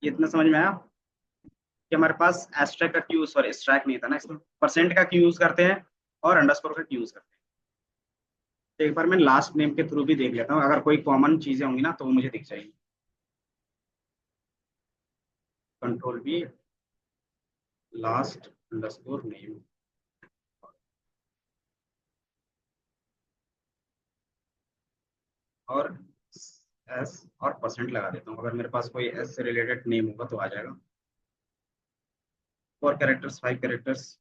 ये इतना समझ में आया कि हमारे पास एस्ट्रैक्ट का क्यों, सॉरी स्ट्रैक नहीं था ना इसमें, परसेंट का क्यों यूज करते हैं और अंडरस्कोर का क्यों यूज करते हैं। तो एक बार मैं लास्ट नेम के थ्रू भी देख लेता हूँ, अगर कोई कॉमन चीजें होंगी ना तो वो मुझे दिख जाएगी। Control B, last underscore name, और एस और परसेंट लगा देता हूँ, अगर मेरे पास कोई एस से रिलेटेड नेम होगा तो आ जाएगा। 4 कैरेक्टर्स, 5 कैरेक्टर्स,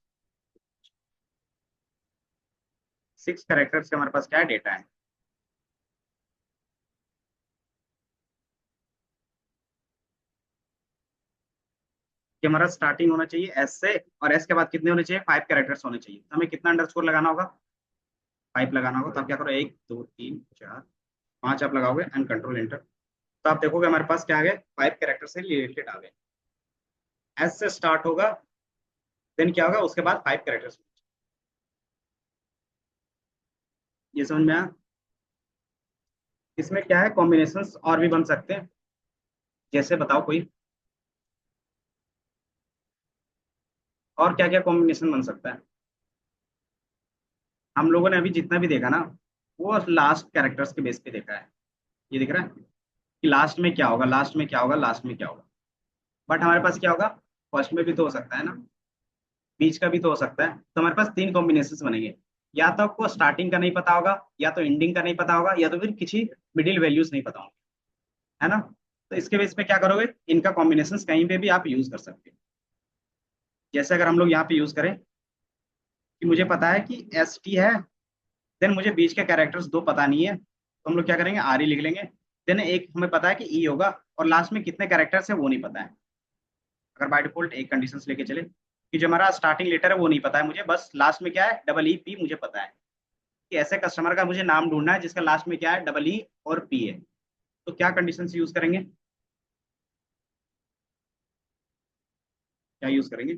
6 कैरेक्टर्स का हमारे पास क्या डेटा है, कि हमारा स्टार्टिंग होना चाहिए एस से, और एस के बाद कितने होने चाहिए, 5 कैरेक्टर्स होने चाहिए। तो हमें कितना अंडरस्कोर लगाना होगा, 5 लगाना होगा। तो आप क्या करो, 1 2 3 4 5 आप लगाओगे एंड कंट्रोल एंटर। तो आप देखोगे हमारे पास क्या आ गए, 5 कैरेक्टर से रिलेटेड आ गए। एस से स्टार्ट होगा, देन क्या होगा, उसके बाद 5 कैरेक्टर्स। ये समझ में आया? इसमें क्या है, कॉम्बिनेशंस और भी बन सकते हैं। जैसे बताओ कोई, और क्या क्या कॉम्बिनेशन बन सकता है? हम लोगों ने अभी जितना भी देखा ना, वो लास्ट कैरेक्टर्स के बेस पे देखा है। ये दिख रहा है कि लास्ट में क्या होगा, लास्ट में क्या होगा, लास्ट में क्या होगा। बट हमारे पास क्या होगा, फर्स्ट में भी तो हो सकता है ना, बीच का भी तो हो सकता है। तो हमारे पास तीन कॉम्बिनेशन बनेंगे। या तो आपको स्टार्टिंग का नहीं पता होगा, या तो एंडिंग का नहीं पता होगा, या तो फिर किसी मिडिल वैल्यूज नहीं पता होंगे, है ना। तो इसके बेस पे क्या करोगे, इनका कॉम्बिनेशन कहीं पे भी आप यूज कर सकते हो। जैसे अगर हम लोग यहाँ पे यूज करें कि मुझे पता है कि एस टी है, देन मुझे बीच के कैरेक्टर्स दो पता नहीं है, तो हम लोग क्या करेंगे, आर ही लिख लेंगे। देन एक हमें पता है कि ई होगा, और लास्ट में कितने कैरेक्टर्स है वो नहीं पता है। अगर बाय डिफॉल्ट एक कंडीशन लेके चले कि जो हमारा स्टार्टिंग लेटर है वो नहीं पता है मुझे, बस लास्ट में क्या है, डबल ई पी मुझे पता है। कि ऐसे कस्टमर का मुझे नाम ढूंढना है जिसका लास्ट में क्या है, डबल ई और पी है। तो क्या कंडीशन यूज करेंगे, क्या यूज करेंगे?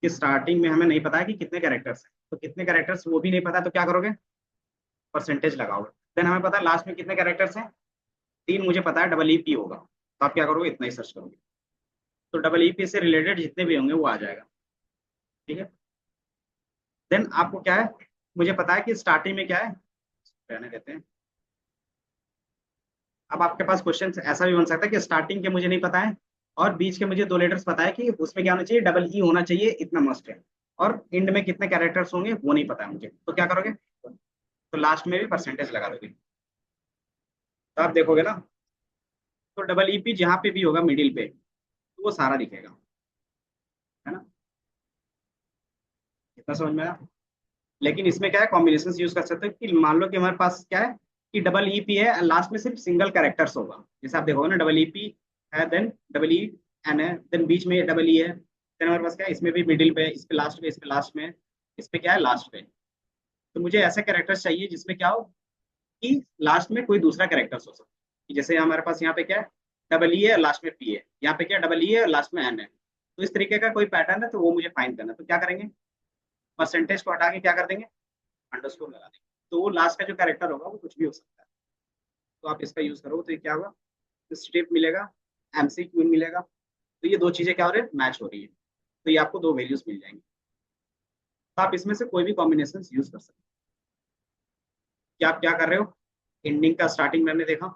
कि स्टार्टिंग में हमें नहीं पता है कि कितने कैरेक्टर्स हैं, तो कितने कैरेक्टर्स वो भी नहीं पता, तो क्या करोगे, परसेंटेज लगाओगे। देन हमें पता है लास्ट में कितने कैरेक्टर्स हैं, तीन मुझे पता है, डबल ई पी होगा, तो आप क्या करोगे, इतना ही सर्च करोगे। तो डबल ई पी से रिलेटेड जितने भी होंगे वो आ जाएगा। ठीक है। देन आपको क्या है, मुझे पता है कि स्टार्टिंग में क्या है, रहने देते हैं। अब आपके पास क्वेश्चन ऐसा भी बन सकता है कि स्टार्टिंग के मुझे नहीं पता है, और बीच के मुझे दो लेटर्स पता है कि उसमें क्या होना चाहिए, डबल ई होना चाहिए, इतना मस्ट है। और एंड में कितने कैरेक्टर्स होंगे वो नहीं पता है मुझे, तो क्या करोगे, तो लास्ट में भी परसेंटेज लगा दोगे। तो आप देखोगे ना, तो डबल ई पी जहाँ पे भी होगा मिडिल पे, तो वो सारा दिखेगा, है ना। इतना समझ में आया? लेकिन इसमें क्या है, कॉम्बिनेशन यूज कर सकते हो कि मान लो कि हमारे पास क्या है, कि डबल ई पी है, लास्ट में सिर्फ सिंगल कैरेक्टर्स होगा। जैसे आप देखोगे ना, डबल ई पी है, देन डबल ई एन है, देन बीच में डबल ई है, देन हमारे पास क्या है, इसमें भी मिडिल पे, इस पे लास्ट पे, इस पे लास्ट में, इस पे क्या है, लास्ट पे। तो मुझे ऐसे कैरेक्टर्स चाहिए जिसमें क्या हो, कि लास्ट में कोई दूसरा कैरेक्टर्स हो सकता है। कि जैसे हमारे पास यहाँ पे क्या है, डबल ई है, लास्ट में पी है, यहाँ पे क्या, डबल ई है, लास्ट में एन है। तो इस तरीके का कोई पैटर्न है, तो वो मुझे फाइंड करना है। तो क्या करेंगे, परसेंटेज को हटा के क्या कर देंगे, अंडरस्कोर लगा देंगे। तो वो लास्ट का जो कैरेक्टर होगा वो कुछ भी हो सकता है। तो आप इसका यूज करो, तो ये क्या होगा, स्ट्रिप मिलेगा, एमसीक्यू मिलेगा। तो ये दो चीजें क्या हो रही है, मैच हो रही है। तो ये आपको दो वैल्यूज मिल जाएंगी। तो आप इसमें से कोई भी कॉम्बिनेशन यूज कर सकते हैं। कि आप क्या कर रहे हो, एंडिंग का स्टार्टिंग मैंने देखा,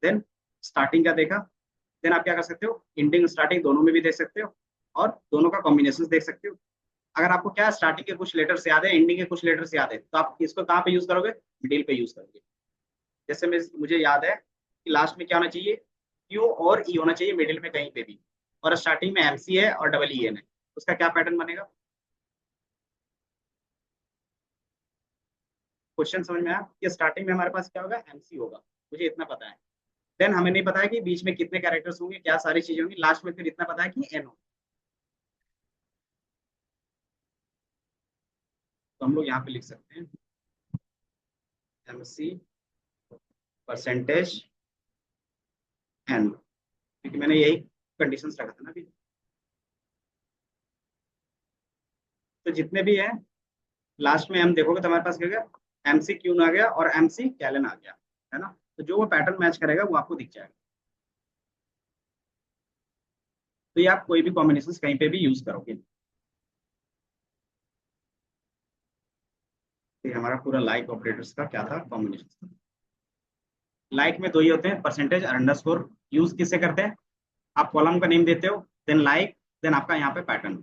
देन स्टार्टिंग का देखा, देन आप क्या कर सकते हो, एंडिंग स्टार्टिंग दोनों में भी देख सकते हो, और दोनों का कॉम्बिनेशन देख सकते हो। अगर आपको क्या स्टार्टिंग के कुछ लेटर्स याद है, एंडिंग के कुछ लेटर्स याद है, तो आप इसको कहाँ पे यूज करोगे, मिडिल पे यूज करोगे। जैसे मुझे याद है कि लास्ट में क्या होना चाहिए, क्यू और ई होना चाहिए मिडिल में कहीं पे भी, और स्टार्टिंग में एमसी है और डबल ई एन है। उसका क्या पैटर्न बनेगा, क्वेश्चन समझ में आया? कि स्टार्टिंग में हमारे पास क्या होगा, एमसी होगा, मुझे इतना पता है। देन हमें नहीं पता है कि बीच में कितने कैरेक्टर्स होंगे, क्या सारी चीजें होंगी, लास्ट में फिर इतना पता है कि एन हो। तो हम लोग यहाँ पे लिख सकते हैं, एमसी परसेंटेज एन, क्योंकि मैंने यही कंडीशंस रखा था ना अभी। तो जितने भी हैं, लास्ट में हम देखोगे तो हमारे पास क्या गया, एमसी क्यून आ गया और एमसी कैलन आ गया, है ना। तो जो वो पैटर्न मैच करेगा वो आपको दिख जाएगा। तो ये आप कोई भी कॉम्बिनेशन कहीं पे भी यूज करोगे। तो ये हमारा पूरा लाइक ऑपरेटर्स का क्या था, कॉम्बिनेशन। लाइक में दो ही होते हैं, परसेंटेज और अंडरस्कोर। यूज किससे करते हैं, आप कॉलम का नेम देते हो, देन लाइक, देन आपका यहाँ पे पैटर्न।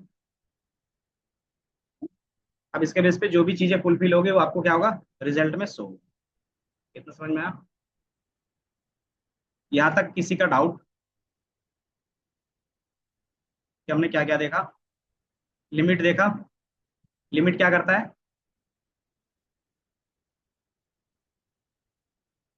अब इसके बेस पे जो भी चीजें फुलफिल होगी वो आपको क्या होगा, रिजल्ट में शो। कितना समझ में आया? यहाँ तक किसी का डाउट, कि हमने क्या क्या देखा, लिमिट देखा। लिमिट क्या करता है,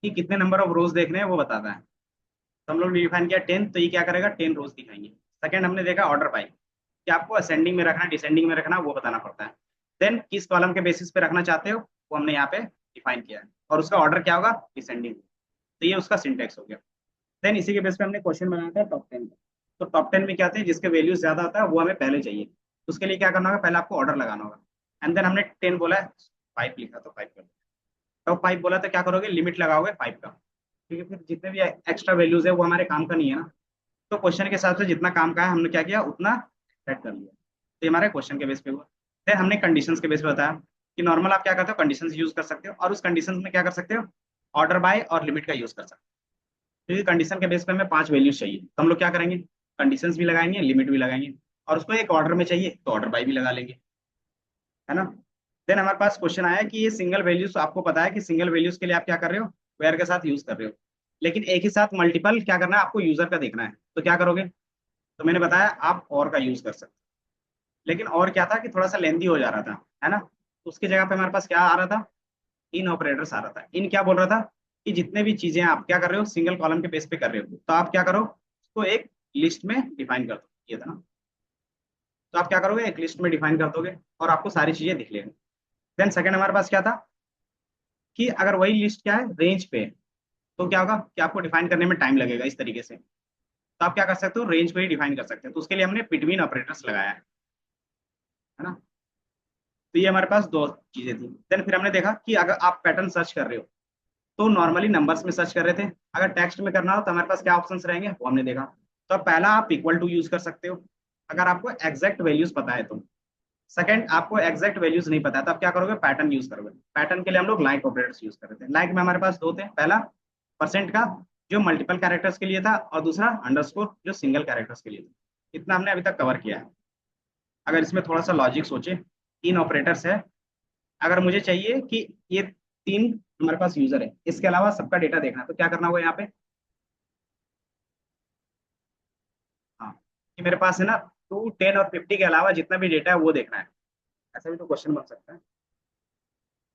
कि कितने नंबर ऑफ रोज देखने हैं वो बताता है। तो हम लोग ने डिफाइन किया 10, तो ये क्या करेगा, 10 रोज दिखाएंगे। सेकंड हमने देखा ऑर्डर बाय, कि आपको असेंडिंग में रखना, डिसेंडिंग में रखना, वो बताना पड़ता है। देन किस कॉलम के बेसिस पे रखना चाहते हो वो हमने यहाँ पे डिफाइन किया है, और उसका ऑर्डर क्या होगा, डिसेंडिंग। तो ये उसका सिंटेक्स हो गया। देन इसी के बेस पे हमने क्वेश्चन बनाया था टॉप 10 का। तो टॉप 10 में क्या थे, जिसके वैल्यूज ज्यादा आता है वो हमें पहले चाहिए। उसके लिए क्या करना होगा, पहले आपको ऑर्डर लगाना होगा। एंड देन हमने 10 बोला है, 5 लिखा तो 5 कर दो। तो 5 बोला तो क्या करोगे, लिमिट लगाओगे 5 का, क्योंकि फिर जितने भी एक्स्ट्रा वैल्यूज है वो हमारे काम का नहीं है ना। तो क्वेश्चन के हिसाब से जितना काम का है हमने क्या किया उतना सेट कर लिया। तो ये हमारे क्वेश्चन के बेस पे हुआ। फिर हमने कंडीशंस के बेस पे बताया कि नॉर्मल आप क्या करते हो, कंडीशंस यूज कर सकते हो, और उस कंडीशंस में क्या कर सकते हो, ऑर्डर बाय और लिमिट का यूज कर सकते हो। क्योंकि कंडीशन के बेस पे हमें 5 वैल्यूज चाहिए, तो हम लोग क्या करेंगे, कंडीशंस भी लगाएंगे, लिमिट भी लगाएंगे, और उसको एक ऑर्डर में चाहिए तो ऑर्डर बाय भी लगा लेंगे, है ना। देन हमारे पास क्वेश्चन आया कि ये सिंगल वैल्यूज, आपको पता है कि सिंगल वैल्यूज के लिए आप क्या कर रहे हो, वेयर के साथ यूज कर रहे हो, लेकिन एक ही साथ मल्टीपल क्या करना है, आपको यूजर का देखना है, तो क्या करोगे। तो मैंने बताया आप और का यूज कर सकते हो। लेकिन और क्या था कि थोड़ा सा लेंदी हो जा रहा था, है ना। तो उसकी जगह पे हमारे पास क्या आ रहा था, इन ऑपरेटर्स आ रहा था। इन क्या बोल रहा था कि जितने भी चीजें आप क्या कर रहे हो सिंगल कॉलम के बेस पे कर रहे हो, तो आप क्या करो उसको एक लिस्ट में डिफाइन कर दो, ये था ना। तो आप क्या करोगे, एक लिस्ट में डिफाइन कर दोगे और आपको सारी चीजें दिख लेंगी। देन सेकंड हमारे पास क्या था कि अगर वही लिस्ट क्या है रेंज पे है, तो क्या होगा कि आपको डिफाइन करने में टाइम लगेगा इस तरीके से। तो आप क्या कर सकते हो, रेंज पे ही डिफाइन कर सकते हो, तो उसके लिए हमने बिटवीन ऑपरेटर्स लगाया है ना। तो ये हमारे पास दो चीजें थी। देन फिर हमने देखा कि अगर आप पैटर्न सर्च कर रहे हो तो नॉर्मली नंबर्स में सर्च कर रहे थे, अगर टेक्स्ट में करना हो तो हमारे पास क्या ऑप्शंस रहेंगे वो हमने देखा। तो पहला आप इक्वल टू यूज कर सकते हो अगर आपको एग्जैक्ट वैल्यूज पता है तो। सेकंड, आपको एग्जैक्ट वैल्यूज नहीं पता है तो आप क्या करोगे, पैटर्न यूज करोगे। पैटर्न के लिए हम लोग लाइक ऑपरेटर्स यूज कर रहे थे। लाइक में हमारे पास दो थे, पहला परसेंट का जो मल्टीपल कैरेक्टर्स के लिए था, और दूसरा अंडरस्कोर जो सिंगल कैरेक्टर्स के लिए था। इतना हमने अभी तक कवर किया है। अगर इसमें थोड़ा सा लॉजिक सोचे, इन ऑपरेटर्स है, अगर मुझे चाहिए कि ये तीन हमारे पास यूजर है, इसके अलावा सबका डेटा देखना है, तो क्या करना होगा यहाँ पे। हाँ, कि मेरे पास है ना 2, 10 और 50 के अलावा जितना भी डेटा है वो देखना है। ऐसा भी तो क्वेश्चन बन सकता है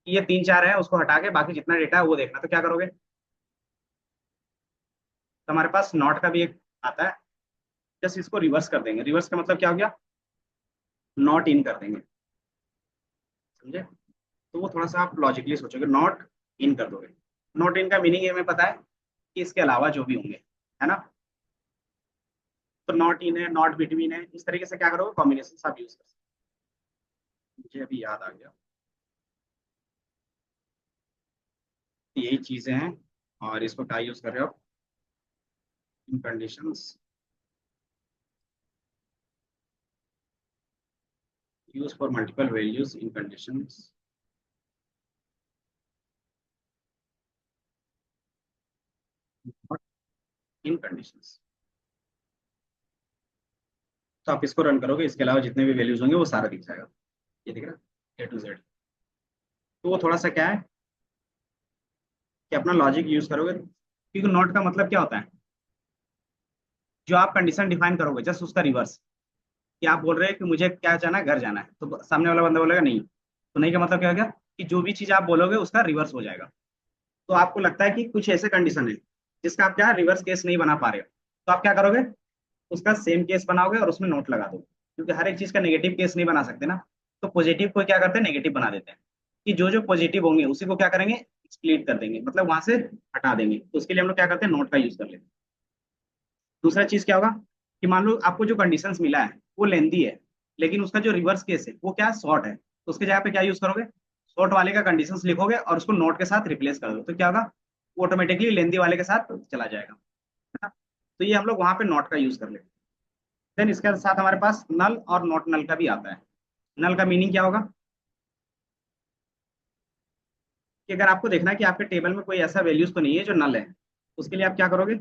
कि ये 3 4 है उसको हटा के बाकी जितना डेटा है वो देखना, तो क्या करोगे। तो हमारे पास नॉट का भी एक आता है, जस्ट इसको रिवर्स कर देंगे। रिवर्स का मतलब क्या हो गया, नॉट इन कर देंगे, समझे। तो वो थोड़ा सा आप लॉजिकली सोचोगे, नॉट इन कर दोगे। नॉट इन का मीनिंग हमें पता है कि इसके अलावा जो भी होंगे, है ना। तो नॉट इन है, नॉट बिटवीन है, इस तरीके से क्या करोगे, कॉम्बिनेशन आप यूज कर सकते हो। मुझे अभी याद आ गया, यही चीजें हैं। और इसको क्या यूज कर रहे हो, in conditions use for multiple values in conditions, not in conditions. तो आप इसको रन करोगे, इसके अलावा जितने भी वैल्यूज होंगे वो सारा दिख जाएगा, ये दिख रहा है A to Z। तो वो थोड़ा सा क्या है कि अपना लॉजिक यूज करोगे, क्योंकि नॉट का मतलब क्या होता है, जो आप कंडीशन डिफाइन करोगे जस्ट उसका रिवर्स। कि आप बोल रहे हैं कि मुझे क्या जाना है, घर जाना है, तो सामने वाला बंदा बोलेगा नहीं, तो नहीं का मतलब क्या हो गया कि जो भी चीज आप बोलोगे उसका रिवर्स हो जाएगा। तो आपको लगता है कि कुछ ऐसे कंडीशन है जिसका आप क्या रिवर्स केस नहीं बना पा रहे हो, तो आप क्या करोगे, उसका सेम केस बनाओगे और उसमें नोट लगा दो, क्योंकि हर एक चीज का नेगेटिव केस नहीं बना सकते ना। तो पॉजिटिव को क्या करते हैं, नेगेटिव बना देते हैं, कि जो जो पॉजिटिव होंगे उसी को क्या करेंगे, एक्सप्लिट कर देंगे, मतलब वहां से हटा देंगे। तो उसके लिए हम लोग क्या करते हैं, नोट का यूज कर लेते हैं। दूसरा चीज क्या होगा कि मान लो आपको जो कंडीशंस मिला है वो लेंदी है, लेकिन उसका जो रिवर्स केस है वो क्या शॉर्ट है, तो उसके जगह पे क्या यूज करोगे, शॉर्ट वाले का कंडीशंस लिखोगे और उसको नोट के साथ रिप्लेस कर दो, तो क्या होगा, वो ऑटोमेटिकली लेंदी वाले के साथ चला जाएगा, है ना। तो ये हम लोग वहां पे नॉट का यूज कर लेते हैं। देन इसके साथ हमारे पास नल और नॉट नल का भी आता है। नल का मीनिंग क्या होगा कि अगर आपको देखना है कि आपके टेबल में कोई ऐसा वैल्यूज तो नहीं है जो नल है, उसके लिए आप क्या करोगे,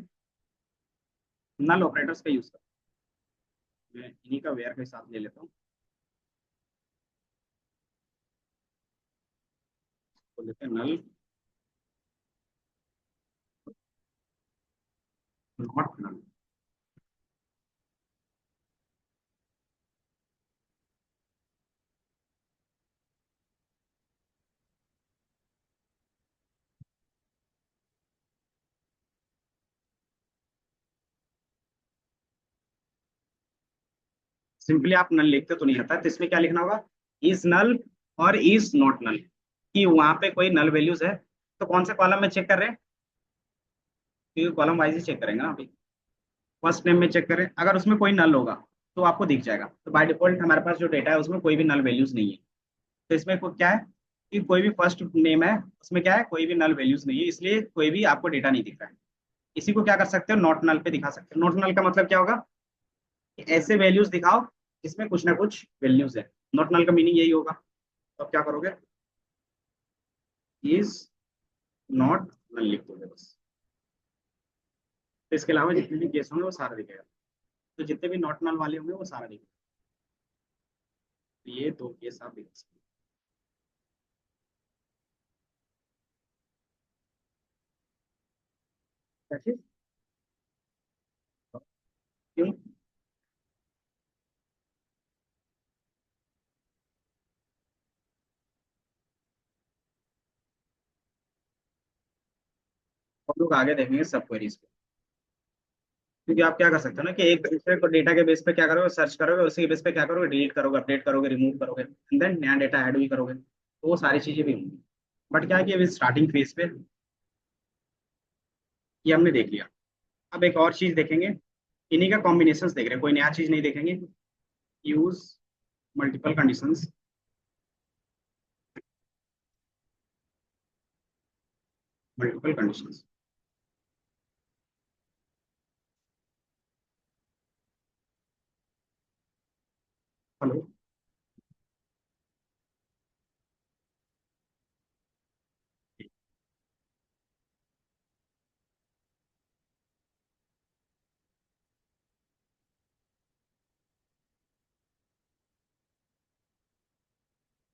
नल ऑपरेटर्स का यूज करो। मैं इन्हीं का वेयर के साथ ले लेता हूँ, तो लेते हैं नल नॉट नल। सिंपली आप नल लिखते तो नहीं आता, तो इसमें क्या लिखना होगा, इज नल और इज नॉट नल, कि वहां पे कोई नल वैल्यूज है। तो कौन से कॉलम में चेक कर रहे हैं, क्योंकि कॉलम वाइज ही चेक करेंगे ना अभी। फर्स्ट नेम में चेक करें, अगर उसमें कोई नल होगा तो आपको दिख जाएगा। तो बाय डिफॉल्ट हमारे पास जो डेटा है उसमें कोई भी नल वैल्यूज नहीं है। तो इसमें क्या है कि कोई भी फर्स्ट नेम है उसमें क्या है, कोई भी नल वैल्यूज नहीं है, इसलिए कोई भी आपको डेटा नहीं दिख रहा है। इसी को क्या कर सकते हो, नॉट नल पे दिखा सकते हो। नॉट नल का मतलब क्या होगा कि ऐसे वैल्यूज दिखाओ जिसमें कुछ ना कुछ वैल्यूज है। नॉट नल का मीनिंग यही होगा। तो आप क्या करोगे, इज नॉट नल लिख दोगे बस। तो इसके अलावा जितने भी केस होंगे वो सारा दिखेगा। तो जितने भी नॉट नल वाले होंगे वो सारा दिखेगा। तो ये दो केस आप देख सकते हैं। क्या चीज? क्यों? हम लोग आगे देखेंगे सब क्वेरीज को। क्योंकि आप क्या कर सकते हो ना कि एक दूसरे को डेटा के बेस पे क्या करोगे, सर्च करोगे, उसी के बेस पे क्या करोगे, डिलीट करोगे, अपडेट करोगे, रिमूव करोगे, एंड देन नया डेटा ऐड भी करोगे, तो वो सारी चीजें भी होंगी। बट क्या है कि अभी स्टार्टिंग फेज पे ये हमने देख लिया। अब एक और चीज देखेंगे, इन्हीं का कॉम्बिनेशन देख रहे हैं, कोई नया चीज नहीं देखेंगे। Use multiple conditions. Multiple conditions. Hello.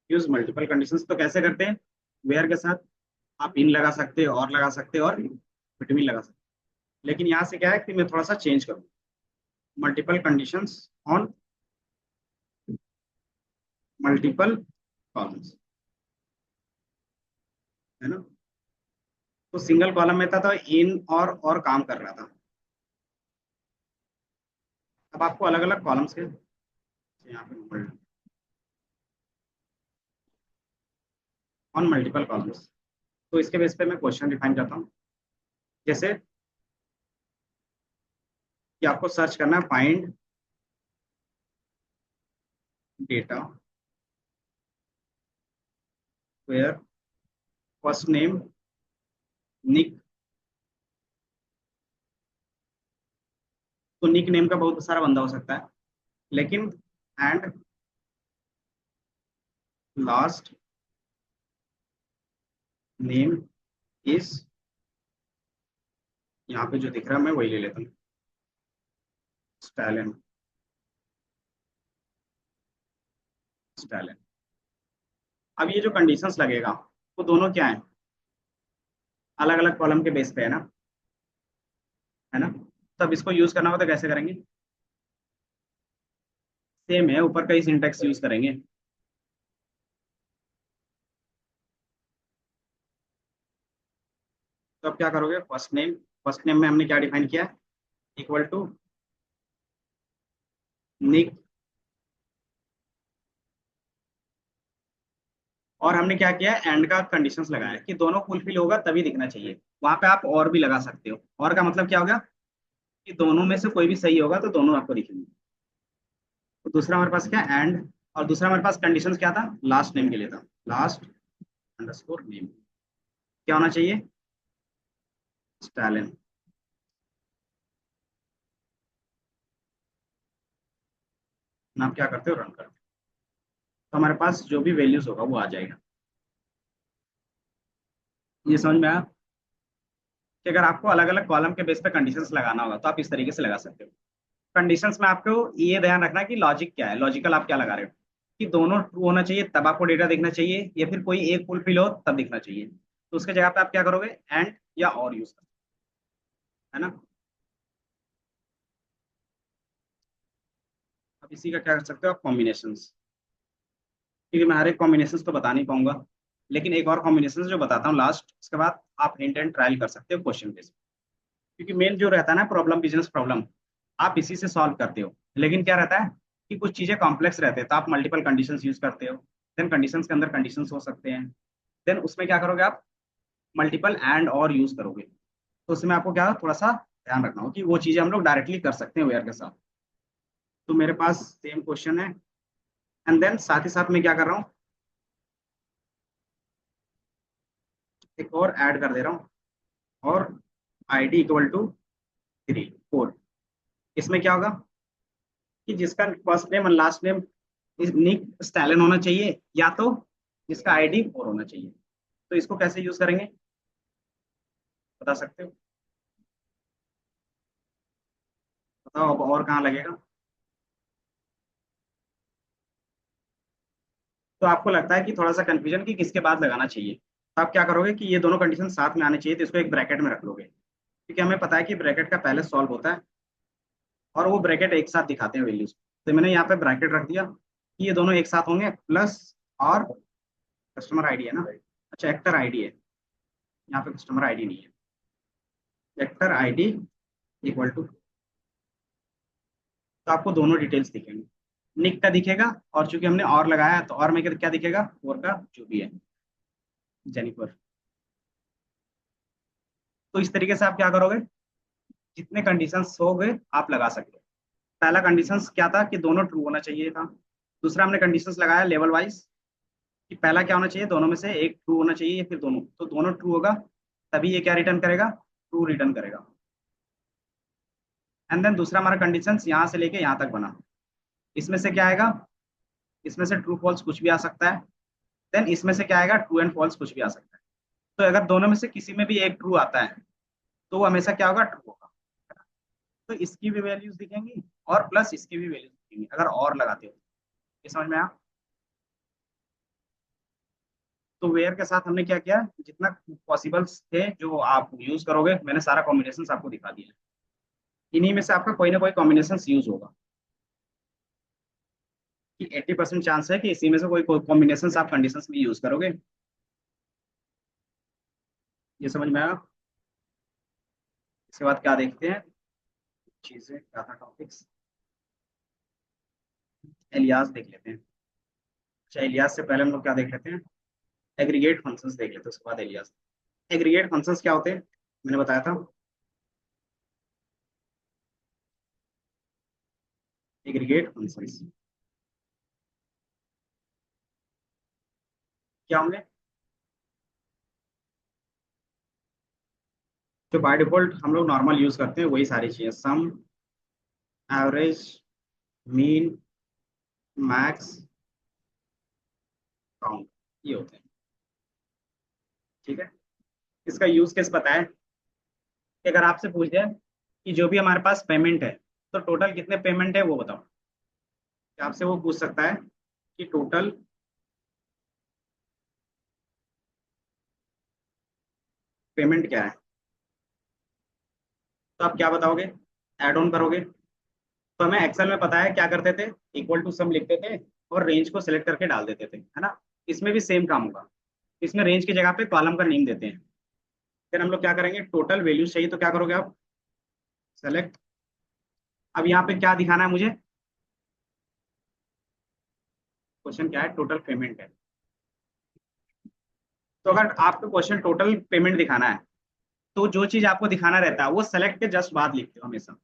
Use multiple conditions तो कैसे करते हैं, वेयर के साथ आप इन लगा सकते हो, और लगा सकते हो, और बिटवीन लगा सकते हो। लेकिन यहाँ से क्या है कि मैं थोड़ा सा चेंज करूँ, multiple conditions on multiple columns, है ना। तो सिंगल कॉलम में था तो इन और काम कर रहा था। अब आपको अलग अलग कॉलम्स के यहाँ पे ऑन मल्टीपल कॉलम्स, तो इसके बेस पे मैं क्वेश्चन डिफाइन करता हूँ। जैसे कि आपको सर्च करना है, find data where first name Nick. तो निक नेम का बहुत सारा बंदा हो सकता है, लेकिन एंड लास्ट नेम इज, यहाँ पे जो दिख रहा है मैं वही ले लेता हूँ, स्टैलिन। स्टैलिन। अब ये जो कंडीशंस लगेगा वो दोनों क्या है, अलग अलग कॉलम के बेस पे है ना, है ना। तो अब इसको यूज करना हो तो कैसे करेंगे, सेम है, ऊपर का ही सिंटेक्स यूज करेंगे। तो अब क्या करोगे, फर्स्ट नेम, फर्स्ट नेम में हमने क्या डिफाइन किया, इक्वल टू निक। और हमने क्या किया, एंड का कंडीशंस लगाया है कि दोनों फुलफिल होगा तभी दिखना चाहिए। वहां पे आप और भी लगा सकते हो, और का मतलब क्या होगा कि दोनों में से कोई भी सही होगा तो दोनों आपको दिखेंगे। तो दूसरा हमारे पास क्या, एंड। और दूसरा हमारे पास कंडीशंस क्या था, लास्ट नेम के लिए था, लास्ट अंडरस्कोर नेम क्या होना चाहिए, स्टालिन। ना आप क्या करते हो, रन करते हो, तो हमारे पास जो भी वैल्यूज होगा वो आ जाएगा। ये समझ में आया कि अगर आपको अलग अलग कॉलम के बेस पे कंडीशंस लगाना होगा तो आप इस तरीके से लगा सकते हो। कंडीशंस में आपको ये ध्यान रखना कि लॉजिक क्या है, लॉजिकल आप क्या लगा रहे हो, कि दोनों ट्रू होना चाहिए तब आपको डेटा दिखना चाहिए, या फिर कोई एक फुलफिल हो तब दिखना चाहिए। तो उसके जगह पे आप क्या करोगे, एंड या और यूज करो, है ना। अब इसी का क्या कर सकते हो आप, कॉम्बिनेशन। क्योंकि मैं हर एक कॉम्बिनेशन तो बता नहीं पाऊंगा, लेकिन एक और कॉम्बिनेशन जो बताता हूँ लास्ट, उसके बाद आप हिंट एंड ट्रायल कर सकते हो क्वेश्चन बेस। क्योंकि मेन जो रहता है ना प्रॉब्लम, बिजनेस प्रॉब्लम, आप इसी से सॉल्व करते हो। लेकिन क्या रहता है कि कुछ चीजें कॉम्प्लेक्स रहते हैं तो आप मल्टीपल कंडीशंस यूज करते हो। देन कंडीशंस के अंदर कंडीशंस हो सकते हैं। देन उसमें क्या करोगे आप, मल्टीपल एंड और यूज करोगे। तो उसमें आपको क्या थोड़ा सा ध्यान रखना हो कि वो चीजें हम लोग डायरेक्टली कर सकते हैं वेयर के साथ। तो मेरे पास सेम क्वेश्चन है, एंड देन साथ ही साथ मैं क्या कर रहा हूँ, एक और ऐड कर दे रहा हूँ, और आईडी इक्वल टू 3 4। इसमें क्या होगा कि जिसका फर्स्ट नेम और लास्ट नेम निक स्टैलिन होना चाहिए, या तो जिसका आईडी 4 होना चाहिए। तो इसको कैसे यूज करेंगे, बता सकते हो? बताओ अब और कहाँ लगेगा। तो आपको लगता है कि थोड़ा सा कंफ्यूजन कि किसके बाद लगाना चाहिए, तो आप क्या करोगे कि ये दोनों कंडीशन साथ में आने चाहिए, तो इसको एक ब्रैकेट में रख लोगे, क्योंकि हमें पता है कि ब्रैकेट का पहले सॉल्व होता है, और वो ब्रैकेट एक साथ दिखाते हैं वैल्यूज। तो मैंने यहाँ पे ब्रैकेट रख दिया कि ये दोनों एक साथ होंगे, प्लस और कस्टमर आईडी है ना, अच्छा एक्टर आईडी है, यहाँ पे कस्टमर आईडी नहीं है, एक्टर आईडी इक्वल टू, तो आपको दोनों डिटेल्स दिखेंगे, निक का दिखेगा, और चूंकि हमने और लगाया है तो और में क्या दिखेगा, और का जो भी है, जेनिफर। तो इस तरीके से आप क्या करोगे, जितने कंडीशंस हो गए आप लगा सकते हो। पहला कंडीशंस क्या था कि दोनों ट्रू होना चाहिए था। दूसरा हमने कंडीशंस लगाया लेवल वाइज, कि पहला क्या होना चाहिए, दोनों में से एक ट्रू होना चाहिए या फिर दोनों, तो दोनों ट्रू होगा तभी ये क्या रिटर्न करेगा, ट्रू रिटर्न करेगा। एंड देन दूसरा हमारा कंडीशंस यहाँ से लेके यहाँ तक बना, इसमें से क्या आएगा, इसमें से ट्रू फॉल्स कुछ भी आ सकता है, देन इसमें से क्या आएगा, ट्रू एंड फॉल्स कुछ भी आ सकता है। तो अगर दोनों में से किसी में भी एक ट्रू आता है तो वो हमेशा क्या होगा, ट्रू होगा। तो इसकी भी वैल्यूज दिखेंगी और प्लस इसकी भी वैल्यूज दिखेंगी अगर और लगाते हो। ये समझ में आया? तो वेयर के साथ हमने क्या किया, जितना पॉसिबल्स थे जो आप यूज करोगे, मैंने सारा कॉम्बिनेशन आपको दिखा दिया है। इन्हीं में से आपका कोई ना कोई कॉम्बिनेशन यूज होगा, कि 80% चांस है कि इसी में से कोई कॉम्बिनेशन आप कंडीशन में यूज करोगे। ये समझ में आया? इसके बाद क्या देखते हैं, चीजें क्या था टॉपिक्स, एलियास देख लेते हैं। अच्छा एलियास से पहले हम लोग क्या देख लेते हैं, एग्रीगेट फंक्शंस देख लेते हैं, उसके बाद एलियास। एग्रीगेट फंक्शंस क्या होते हैं, मैंने बताया था। एग्रीगेट फंक्शंस क्या होंगे, जो बाय डिफॉल्ट हम लोग नॉर्मल यूज करते हैं वही सारी चीजें, सम, एवरेज, मीन, मैक्स, काउंट, ये होते हैं। ठीक है, इसका यूज केस पता है, कि अगर आपसे पूछ जाए कि जो भी हमारे पास पेमेंट है, तो टोटल कितने पेमेंट है वो बताओ, कि आपसे वो पूछ सकता है कि टोटल पेमेंट क्या है, तो आप क्या बताओगे, ऐड ऑन करोगे। तो हमें एक्सेल में पता है क्या करते थे, इक्वल टू सम लिखते थे और रेंज को सिलेक्ट करके डाल देते थे, है ना। इसमें भी सेम काम होगा, इसमें रेंज की जगह पे कॉलम का नेम देते हैं। फिर हम लोग क्या करेंगे, टोटल वैल्यूज चाहिए तो क्या करोगे आप, सेलेक्ट। अब यहाँ पे क्या दिखाना है मुझे, क्वेश्चन क्या है, टोटल पेमेंट है। तो अगर आपको क्वेश्चन टोटल पेमेंट दिखाना है, तो जो चीज आपको दिखाना रहता है वो सेलेक्ट के जस्ट बाद लिखते हो हमेशा।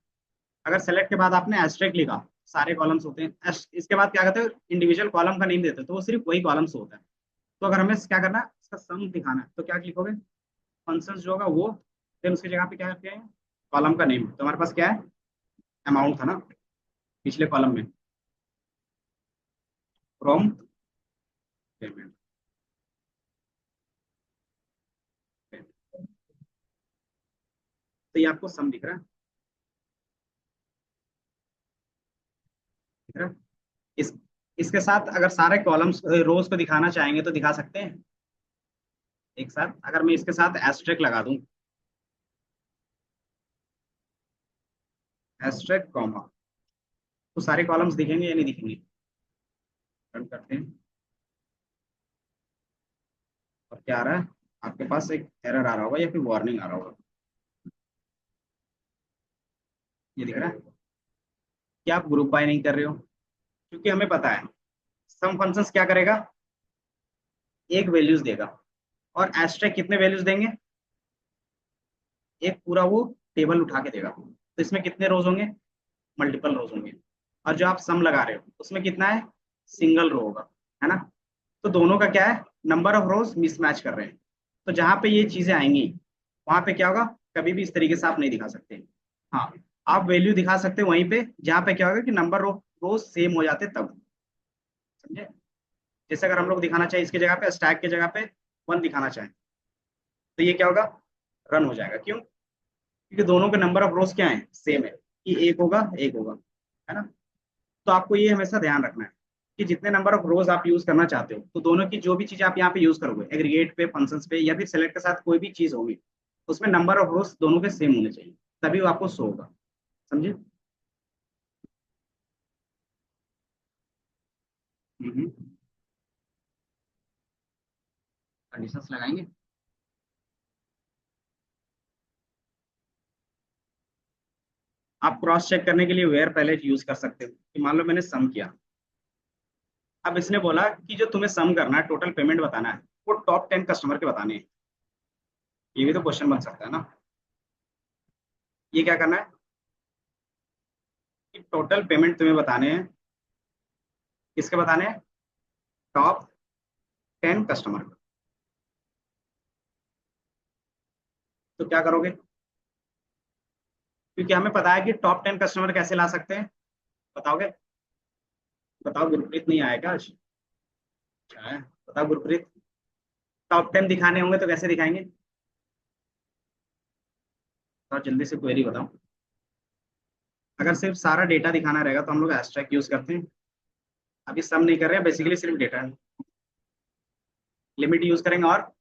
अगर सेलेक्ट के बाद आपने एस्ट्रिक लिखा, सारे कॉलम्स होते हैं, इसके बाद क्या करते हो, इंडिविजुअल कॉलम का नेम देते हो, तो वो सिर्फ वही कॉलम्स होता है। तो अगर हमें क्या करना है, इसका सम दिखाना है, तो क्या लिखोगे, फंक्शन जो होगा वो, फिर उसकी जगह पे क्या करते हैं, कॉलम का नेम। तो हमारे पास क्या है, अमाउंट था ना पिछले कॉलम में, फ्रॉम पेमेंट। तो ये आपको सम दिख रहा है, दिख रहा है? इस इसके साथ अगर सारे कॉलम्स रोज को दिखाना चाहेंगे तो दिखा सकते हैं एक साथ। अगर मैं इसके साथ एस्ट्रिक लगा दूं, एस्ट्रिक कॉमा, तो सारे कॉलम्स दिखेंगे या नहीं दिखेंगे, रन करते हैं। और क्या आ रहा है, आपके पास एक एरर आ रहा होगा या फिर वार्निंग आ रहा होगा, ये दिख रहा है कि आप ग्रुप बाय नहीं कर रहे हो। क्योंकि हमें पता है सम फंक्शंस क्या करेगा, एक वैल्यूज देगा, और एस्ट्रिक कितने वैल्यूज देंगे, एक पूरा वो टेबल उठा के देगा। तो इसमें कितने रोज होंगे, मल्टीपल रोज होंगे। और जो आप सम लगा रहे हो उसमें कितना है, सिंगल रो होगा, है ना। तो दोनों का क्या है, नंबर ऑफ रोज मिसमैच कर रहे हैं। तो जहां पे ये चीजें आएंगी वहां पे क्या होगा, कभी भी इस तरीके से आप नहीं दिखा सकते। हाँ, आप वैल्यू दिखा सकते हो वहीं पे जहां पे क्या होगा कि नंबर ऑफ रोज सेम हो जाते तब। समझे? जैसे अगर हम लोग दिखाना चाहें इसकी जगह पे, स्टैक की जगह पे 1 दिखाना चाहें, तो ये क्या होगा, रन हो जाएगा। क्यों? क्योंकि दोनों के नंबर ऑफ रोज क्या है, सेम है, कि एक होगा एक होगा, है ना। तो आपको ये हमेशा ध्यान रखना है कि जितने नंबर ऑफ रोज आप यूज करना चाहते हो, तो दोनों की जो भी चीज आप यहाँ पे यूज करोगे, एग्रीगेट पे, फंक्शंस पे, या फिर सेलेक्ट के साथ कोई भी चीज होगी, उसमें नंबर ऑफ रोज दोनों के सेम होने चाहिए, तभी वो आपको शो होगा। समझे? कंडीशंस लगाएंगे। आप क्रॉस चेक करने के लिए वेयर पहले यूज कर सकते हो, कि मान लो मैंने सम किया, अब इसने बोला कि जो तुम्हें सम करना है, टोटल पेमेंट बताना है, वो टॉप 10 कस्टमर के बताने हैं। ये भी तो क्वेश्चन बन सकता है ना। ये क्या करना है कि टोटल पेमेंट तुम्हें बताने हैं, किसके बताने हैं, टॉप 10 कस्टमर। तो क्या करोगे, क्योंकि हमें पता है कि टॉप 10 कस्टमर कैसे ला सकते हैं, बताओगे? बताओ, गुरप्रीत नहीं आएगा आज? क्या है, बताओ गुरप्रीत। टॉप 10 दिखाने होंगे तो कैसे दिखाएंगे? तो जल्दी से क्वेरी बताओ। अगर सिर्फ सारा डेटा दिखाना रहेगा तो हम लोग एब्स्ट्रैक्ट यूज करते हैं। अभी सम नहीं कर रहे हैं, बेसिकली सिर्फ डेटा लिमिट यूज करेंगे, और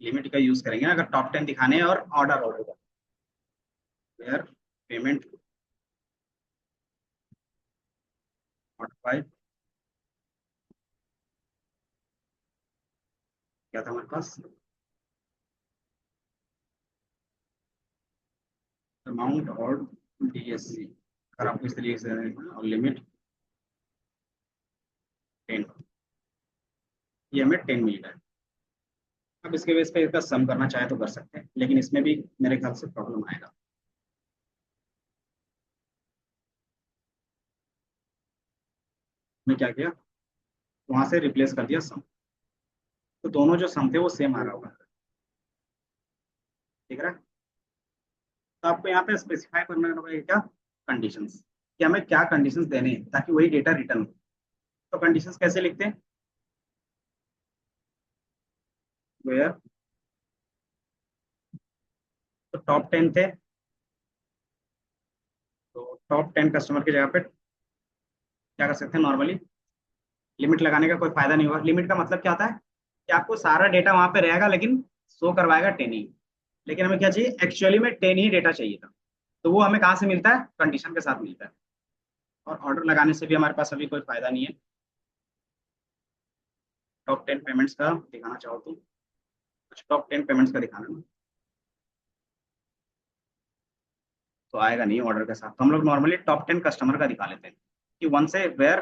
लिमिट का यूज करेंगे अगर टॉप 10 दिखाने हैं और ऑर्डर होगा, वेयर पेमेंट मॉडिफाइड। क्या था हमारे पास, अमाउंट और डीएससी, अगर आपको इस तरीके से और लिमिट 10, ये हमें 10 मिल गया है। अब इसके बेस पे इसका सम करना चाहे तो कर सकते हैं, लेकिन इसमें भी मेरे ख्याल से प्रॉब्लम आएगा। मैं क्या किया, वहां से रिप्लेस कर दिया सम, तो दोनों जो सम थे वो सेम आ रहा होगा। ठीक है? तो आपको यहाँ पे स्पेसिफाई करना होगा क्या, कंडीशंस, कि हमें क्या कंडीशंस देने हैं ताकि वही डेटा रिटर्न हो। तो कंडीशंस कैसे लिखते हैं, वेयर, तो टॉप 10 थे, तो टॉप 10 कस्टमर की जगह पे क्या कर सकते हैं, नॉर्मली लिमिट लगाने का कोई फायदा नहीं होगा। लिमिट का मतलब क्या होता है कि आपको सारा डेटा वहां पे रहेगा लेकिन शो करवाएगा 10 ही, लेकिन हमें क्या चाहिए, एक्चुअली में 10 ही डेटा चाहिए था। तो वो हमें कहाँ से मिलता है, कंडीशन के साथ मिलता है। और ऑर्डर लगाने से भी हमारे पास अभी कोई फायदा नहीं है। टॉप 10 पेमेंट्स का दिखाना चाहो तो कुछ टॉप 10 पेमेंट्स का दिखाना ना, तो आएगा नहीं ऑर्डर के साथ। तो हम लोग नॉर्मली टॉप 10 कस्टमर का दिखा लेते हैं, कि वन से where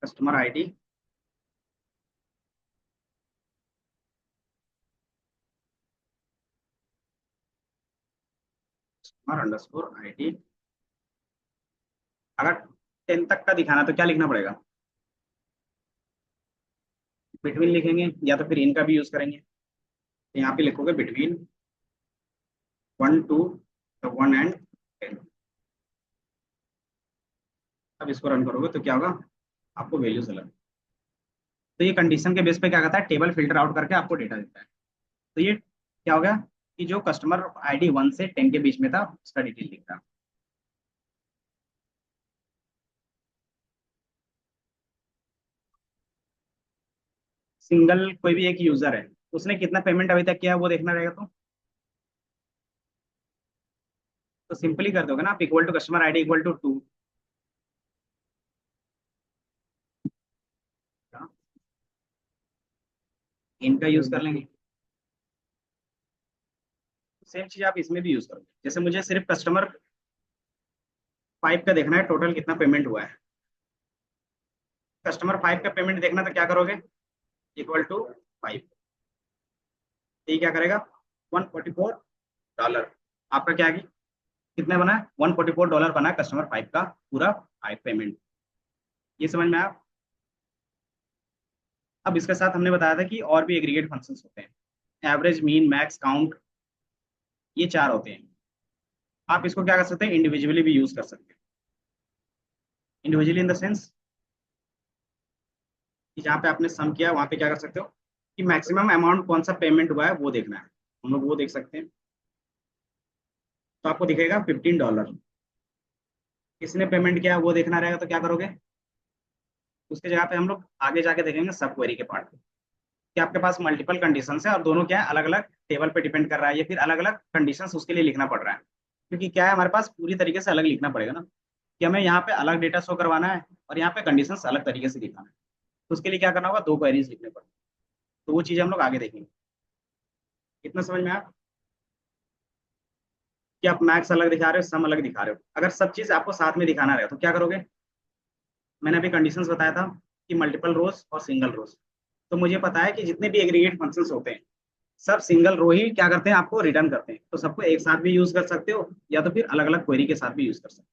customer ID, customer underscore ID. अगर 10 तक का दिखाना तो क्या लिखना पड़ेगा, बिटवीन लिखेंगे, या तो फिर इनका भी यूज करेंगे। तो यहाँ पे लिखोगे बिटवीन 1 टू 1 एंड 10। अब इसको रन करोगे तो क्या होगा, आपको वैल्यूज अलग। तो ये कंडीशन के बेस पे क्या करता है, टेबल फिल्टर आउट करके आपको डेटा देता है। तो ये क्या हो गया कि जो कस्टमर आईडी 1 से 10 के बीच में था उसका डिटेल दिख रहा। सिंगल कोई भी एक यूजर है, उसने कितना पेमेंट अभी तक किया है वो देखना रहेगा। तो सिंपली कर दोगे ना आप, equal to customer ID equal to 2, इनका यूज कर लेंगे। सेम चीज आप इसमें भी यूज करोगे। जैसे मुझे सिर्फ कस्टमर 5 का देखना है, टोटल कितना पेमेंट हुआ है। कस्टमर 5 का पेमेंट देखना तो क्या करोगे, इक्वल टू 5। ये क्या करेगा, $144। आपका क्या है, कितने बना है, $144 बना है कस्टमर 5 का पूरा पेमेंट। ये समझ में आया? अब इसके साथ हमने बताया था कि और भी एग्रीगेट फंक्शंस होते हैं, एवरेज, मीन, मैक्स, काउंट, ये चार होते हैं। आप इसको क्या कर सकते हैं, इंडिविजुअली भी यूज कर सकते हैं। इंडिविजुअली इन द सेंस कि जहाँ पे आपने सम किया वहां पे क्या कर सकते हो कि मैक्सिमम अमाउंट कौन सा पेमेंट हुआ है वो देखना है, हम लोग वो देख सकते हैं। तो आपको दिखेगा $15, किसने पेमेंट किया है वो देखना रहेगा, तो क्या करोगे, उसके जगह पे हम लोग आगे जाके देखेंगे सब क्वेरी के पार्ट कि आपके पास मल्टीपल कंडीशंस है और दोनों क्या है, अलग अलग टेबल पे डिपेंड कर रहा है, या फिर अलग अलग कंडीशंस उसके लिए लिखना पड़ रहा है। क्योंकि क्या है, हमारे पास पूरी तरीके से अलग लिखना पड़ेगा ना, कि हमें यहाँ पे अलग डेटा शो करवाना है और यहाँ पे कंडीशंस अलग तरीके से दिखाना है। तो उसके लिए क्या करना होगा, दो क्वेरीज लिखने पड़ेंगे। तो वो चीज़ हम लोग आगे देखेंगे। इतना समझ में आया कि आप मैथ्स अलग दिखा रहे हो, सम अलग दिखा रहे हो, अगर सब चीज़ आपको साथ में दिखाना रहे तो क्या करोगे। मैंने अभी कंडीशंस बताया था कि मल्टीपल रोज और सिंगल रोज। तो मुझे पता है कि जितने भी एग्रीगेट फंक्शंस होते हैं सब सिंगल रो ही क्या करते हैं, आपको रिटर्न करते हैं। तो सबको एक साथ भी यूज कर सकते हो या तो फिर अलग अलग क्वेरी के साथ भी यूज कर सकते हो।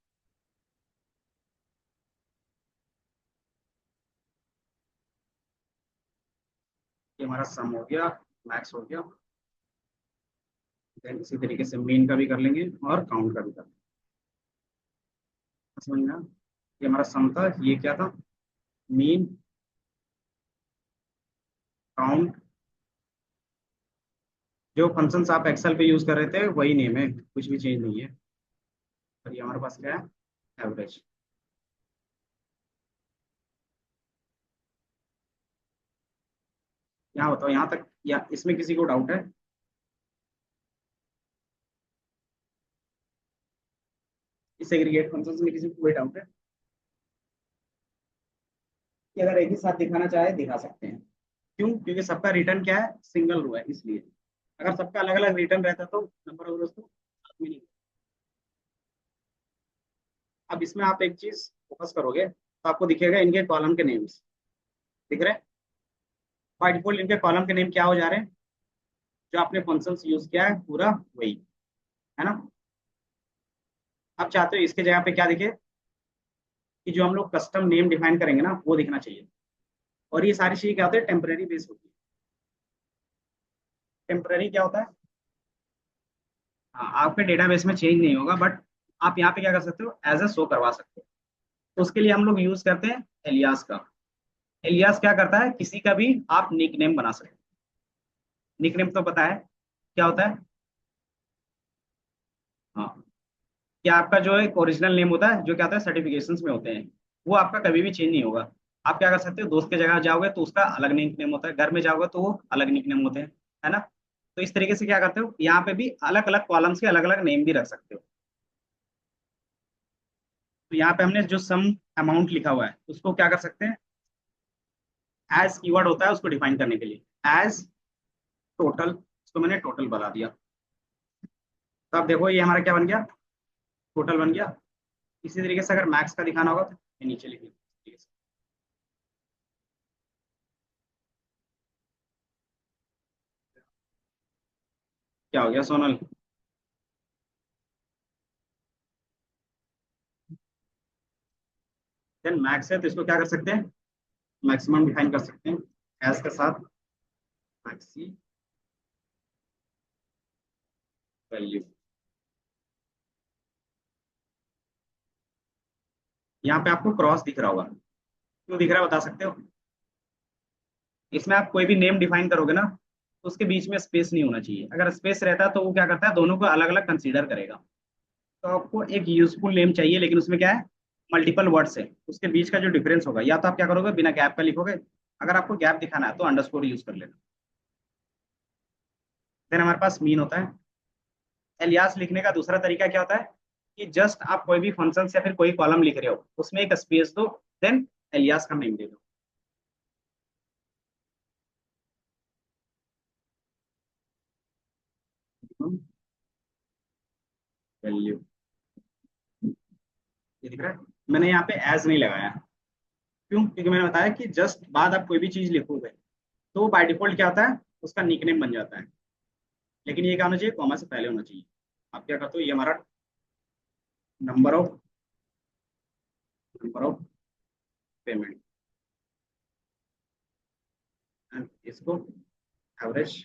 ये हमारा सम हो गया, मैक्स हो गया। देन इसी तरीके से मीन का भी कर लेंगे और काउंट का भी कर लेंगे। समझ में आया? ये हमारा सम था, ये क्या था, मीन, काउंट। जो फंक्शंस आप एक्सेल पे यूज कर रहे थे वही नेम है, कुछ भी चेंज नहीं है। और ये हमारे पास क्या है, एवरेज। यहाँ बताओ, यहाँ तक या इसमें किसी को डाउट है? इस एग्रीगेट फंक्शंस में किसी को कोई डाउट है कि अगर एक ही साथ दिखाना चाहे दिखा सकते हैं? क्यों, क्योंकि सबका रिटर्न क्या है, सिंगल रो है, इसलिए। अगर सबका अलग अलग रिटर्न रहता तो नंबर ऑफ रोज तो साथ में नहीं। अब इसमें आप एक चीज फोकस करोगे तो आपको दिखेगा इनके कॉलम के नेम्स दिख रहे हैं। बाय डिफॉल्ट इनके कॉलम के नेम क्या हो जा रहे हैं, जो आपने फंक्शंस यूज किया है पूरा वही, है ना। आप चाहते हो इसके जगह पे क्या दिखे, कि जो हम लोग कस्टम नेम डिफाइन करेंगे ना वो दिखना चाहिए। और ये सारी चीजें क्या होती है, टेम्पररी बेस होती है। टेम्पररी क्या होता है, हाँ, आपके डेटाबेस में चेंज नहीं होगा, बट आप यहाँ पे क्या कर सकते हो, एज अ शो करवा सकते हो। तो उसके लिए हम लोग यूज करते हैं एलियास का। एलियास क्या करता है, किसी का भी आप निक नेम बना सकते हो। निक नेम तो पता है क्या होता है, हाँ, कि आपका जो एक ओरिजिनल नेम होता है, जो क्या होता है सर्टिफिकेशंस में होते हैं, वो आपका कभी भी चेंज नहीं होगा। आप क्या कर सकते हो, दोस्त के जगह जाओगे तो उसका अलग निक नेम होता है, घर में जाओगे तो वो अलग निक नेम होते हैं, है ना। तो इस तरीके से क्या करते हो, यहाँ पे भी अलग अलग कॉलम्स के अलग अलग नेम भी रख सकते हो। तो यहाँ पे हमने जो सम अमाउंट लिखा हुआ है उसको क्या कर सकते हैं, एज कीवर्ड होता है उसको डिफाइन करने के लिए, एज टोटल, इसको मैंने टोटल बता दिया। तो अब देखो ये हमारा क्या बन गया, टोटल बन गया। इसी तरीके से अगर मैक्स का दिखाना होगा तो ये नीचे लिखिए, ठीक है। क्या हो गया सोनल? देन मैक्स है तो इसको क्या कर सकते हैं, मैक्सिमम डिफाइन कर सकते हैं एज के साथ, मैक्सी वैल्यू। यहाँ पे आपको क्रॉस दिख रहा होगा, क्यों दिख रहा है बता सकते हो? इसमें आप कोई भी नेम डिफाइन करोगे ना तो उसके बीच में स्पेस नहीं होना चाहिए, अगर स्पेस रहता है तो वो क्या करता है, दोनों को अलग अलग कंसीडर करेगा। तो आपको एक यूजफुल नेम चाहिए, लेकिन उसमें क्या है, मल्टीपल वर्ड्स है, उसके बीच का जो डिफरेंस होगा, या तो आप क्या करोगे बिना गैप का लिखोगे, अगर आपको गैप दिखाना है तो अंडरस्कोर यूज कर लेना। देन हमारे पास मीन होता है। एलियास लिखने का दूसरा तरीका क्या होता है, कि जस्ट आप कोई भी फंक्शन या फिर कोई कॉलम लिख रहे हो उसमें एक स्पेस दो, देन एलियास का नेम दे दो। वैल्यू, ये दिख रहा है, मैंने यहाँ पे एज नहीं लगाया। क्यों, क्योंकि मैंने बताया कि जस्ट बाद आप कोई भी चीज लिखोगे तो बाय डिफॉल्ट क्या होता है, उसका निकनेम बन जाता है। लेकिन ये क्या होना चाहिए, कॉमा से पहले होना चाहिए। आप क्या करते हो, ये हमारा number of, number of payment, and इसको एवरेज,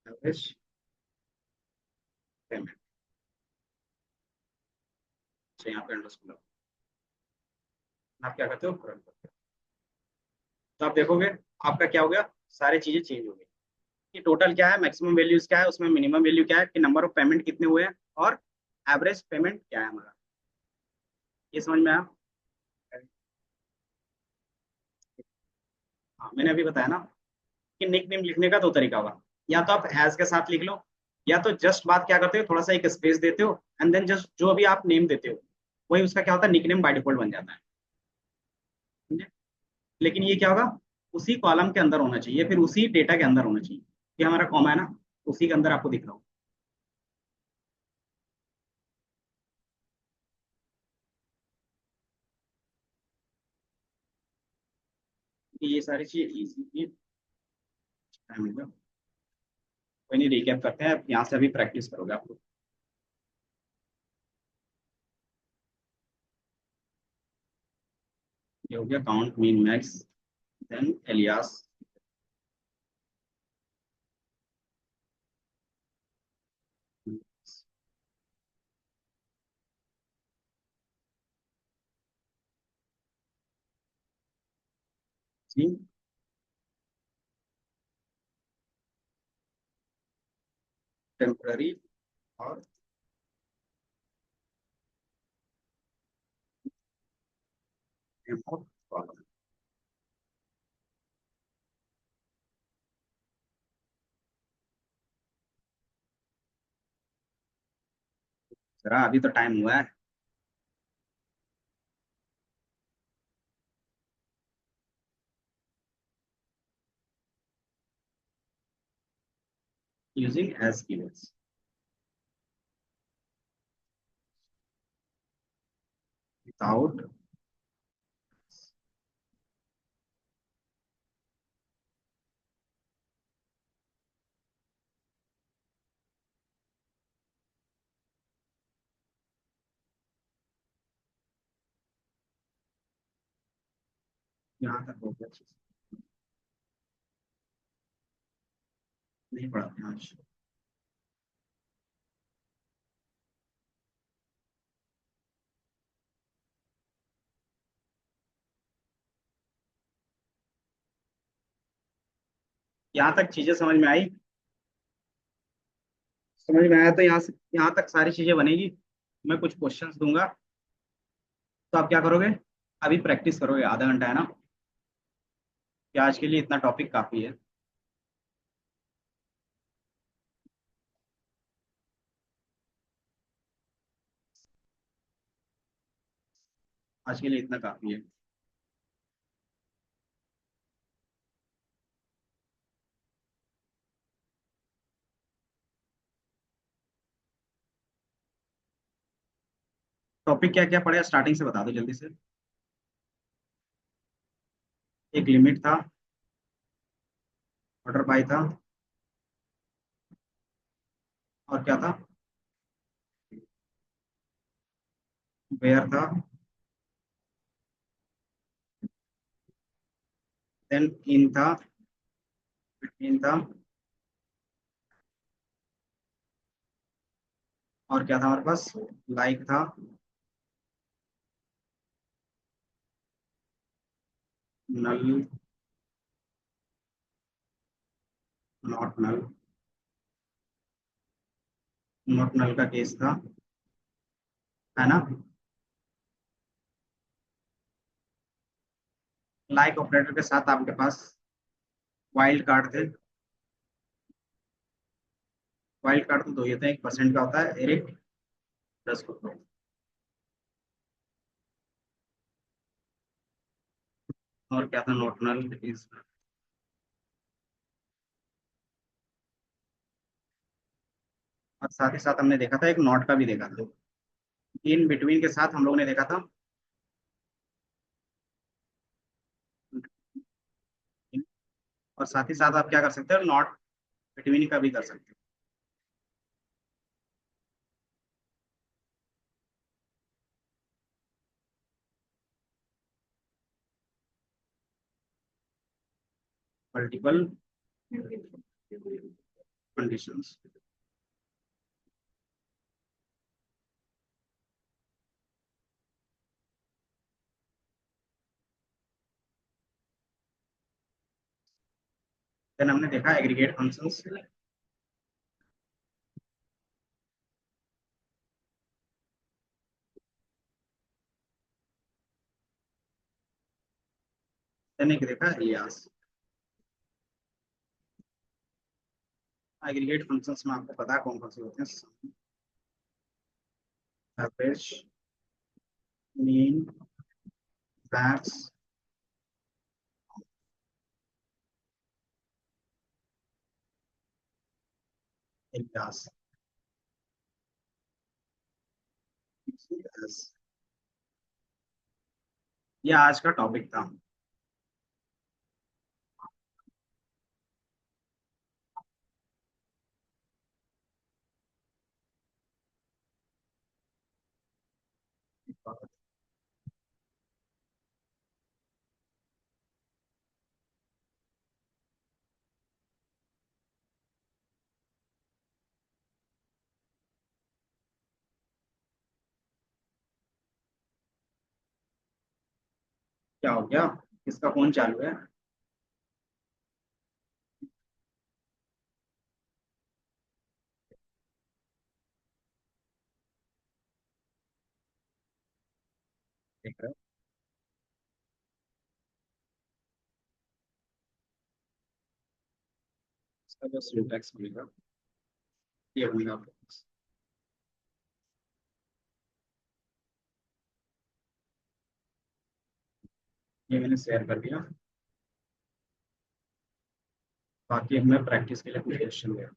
एवरेज पेमेंट। अच्छा, यहाँ पे अंडरस्कोर आप क्या करते हो, करंट करते हो। तो आप देखोगे आपका क्या हो गया, सारी चीजें चेंज हो गई कि टोटल क्या है, मैक्सिमम वैल्यूज क्या है, उसमें मिनिमम वैल्यू क्या है, कि नंबर ऑफ पेमेंट कितने हुए हैं, और एवरेज पेमेंट क्या है हमारा। ये समझ में आया। हाँ, मैंने अभी बताया ना कि निक नेम लिखने का दो तरीका होगा, या तो आप एज के साथ लिख लो, या तो जस्ट बात क्या करते हो, थोड़ा सा एक स्पेस देते हो, एंड देन जस्ट जो भी आप नेम देते हो वही उसका क्या होता है, निक नेम बाय डिफॉल्ट बन जाता है। समझे? लेकिन ये क्या होगा, उसी कॉलम के अंदर होना चाहिए, फिर उसी डेटा के अंदर होना चाहिए। ये हमारा कॉमा है ना, उसी के अंदर आपको दिख रहा हो। ये सारी चीज इजी, कोई नहीं, रिकैप करते हैं, यहाँ से अभी प्रैक्टिस करोगे आप लोग। ये हो गया count mean max, then alias. Temporary और remote column। जरा अभी तो टाइम हुआ है। यूजिंग एज कीवर्ड्स, विदाउट, यहाँ तक हो गया, अच्छे से नहीं पढ़ाते हैं आज। यहाँ तक चीजें समझ में आई, समझ में आया तो यहाँ से यहाँ तक सारी चीजें बनेगी। मैं कुछ क्वेश्चंस दूंगा, तो आप क्या करोगे, अभी प्रैक्टिस करोगे, आधा घंटा है ना, कि आज के लिए इतना टॉपिक काफी है। आज के लिए इतना काफी है। टॉपिक क्या क्या पढ़े, स्टार्टिंग से बता दो जल्दी से। एक लिमिट था, ऑर्डर बाय था, और क्या था, वेयर था, देन इन था, बिटवीन था, और क्या था हमारे पास, लाइक था, नल, नॉट नल, नॉट नल का केस था, है ना। लाइक ऑपरेटर के साथ आपके पास वाइल्ड कार्ड थे। वाइल्ड कार्ड तो दो ही थे, एक परसेंट का होता है, एरिक 10 को दो। और क्या था, नॉट नल इज, और साथ ही साथ हमने देखा था एक नॉट का भी देखा था, इन बिटवीन के साथ हम लोगों ने देखा था। और साथ ही साथ आप क्या कर सकते हो, नॉट बिटवीन का भी कर सकते मल्टीपल कंडीशंस। देन हमने देखा एग्रीगेट फंक्शंस। देन एक देखा एलियास। एग्रीगेट फंक्शंस में आपको पता है कौन कौन से होते हैं? Average, mean, max, alias. ये आज का टॉपिक था। क्या हो गया? किसका फोन चालू है? देख रहे हो? इसका जो सिंटैक्स बनेगा ये बनेगा आपके पास। ये मैंने शेयर कर दिया। बाकी हमें प्रैक्टिस के लिए कुछ क्वेश्चन है।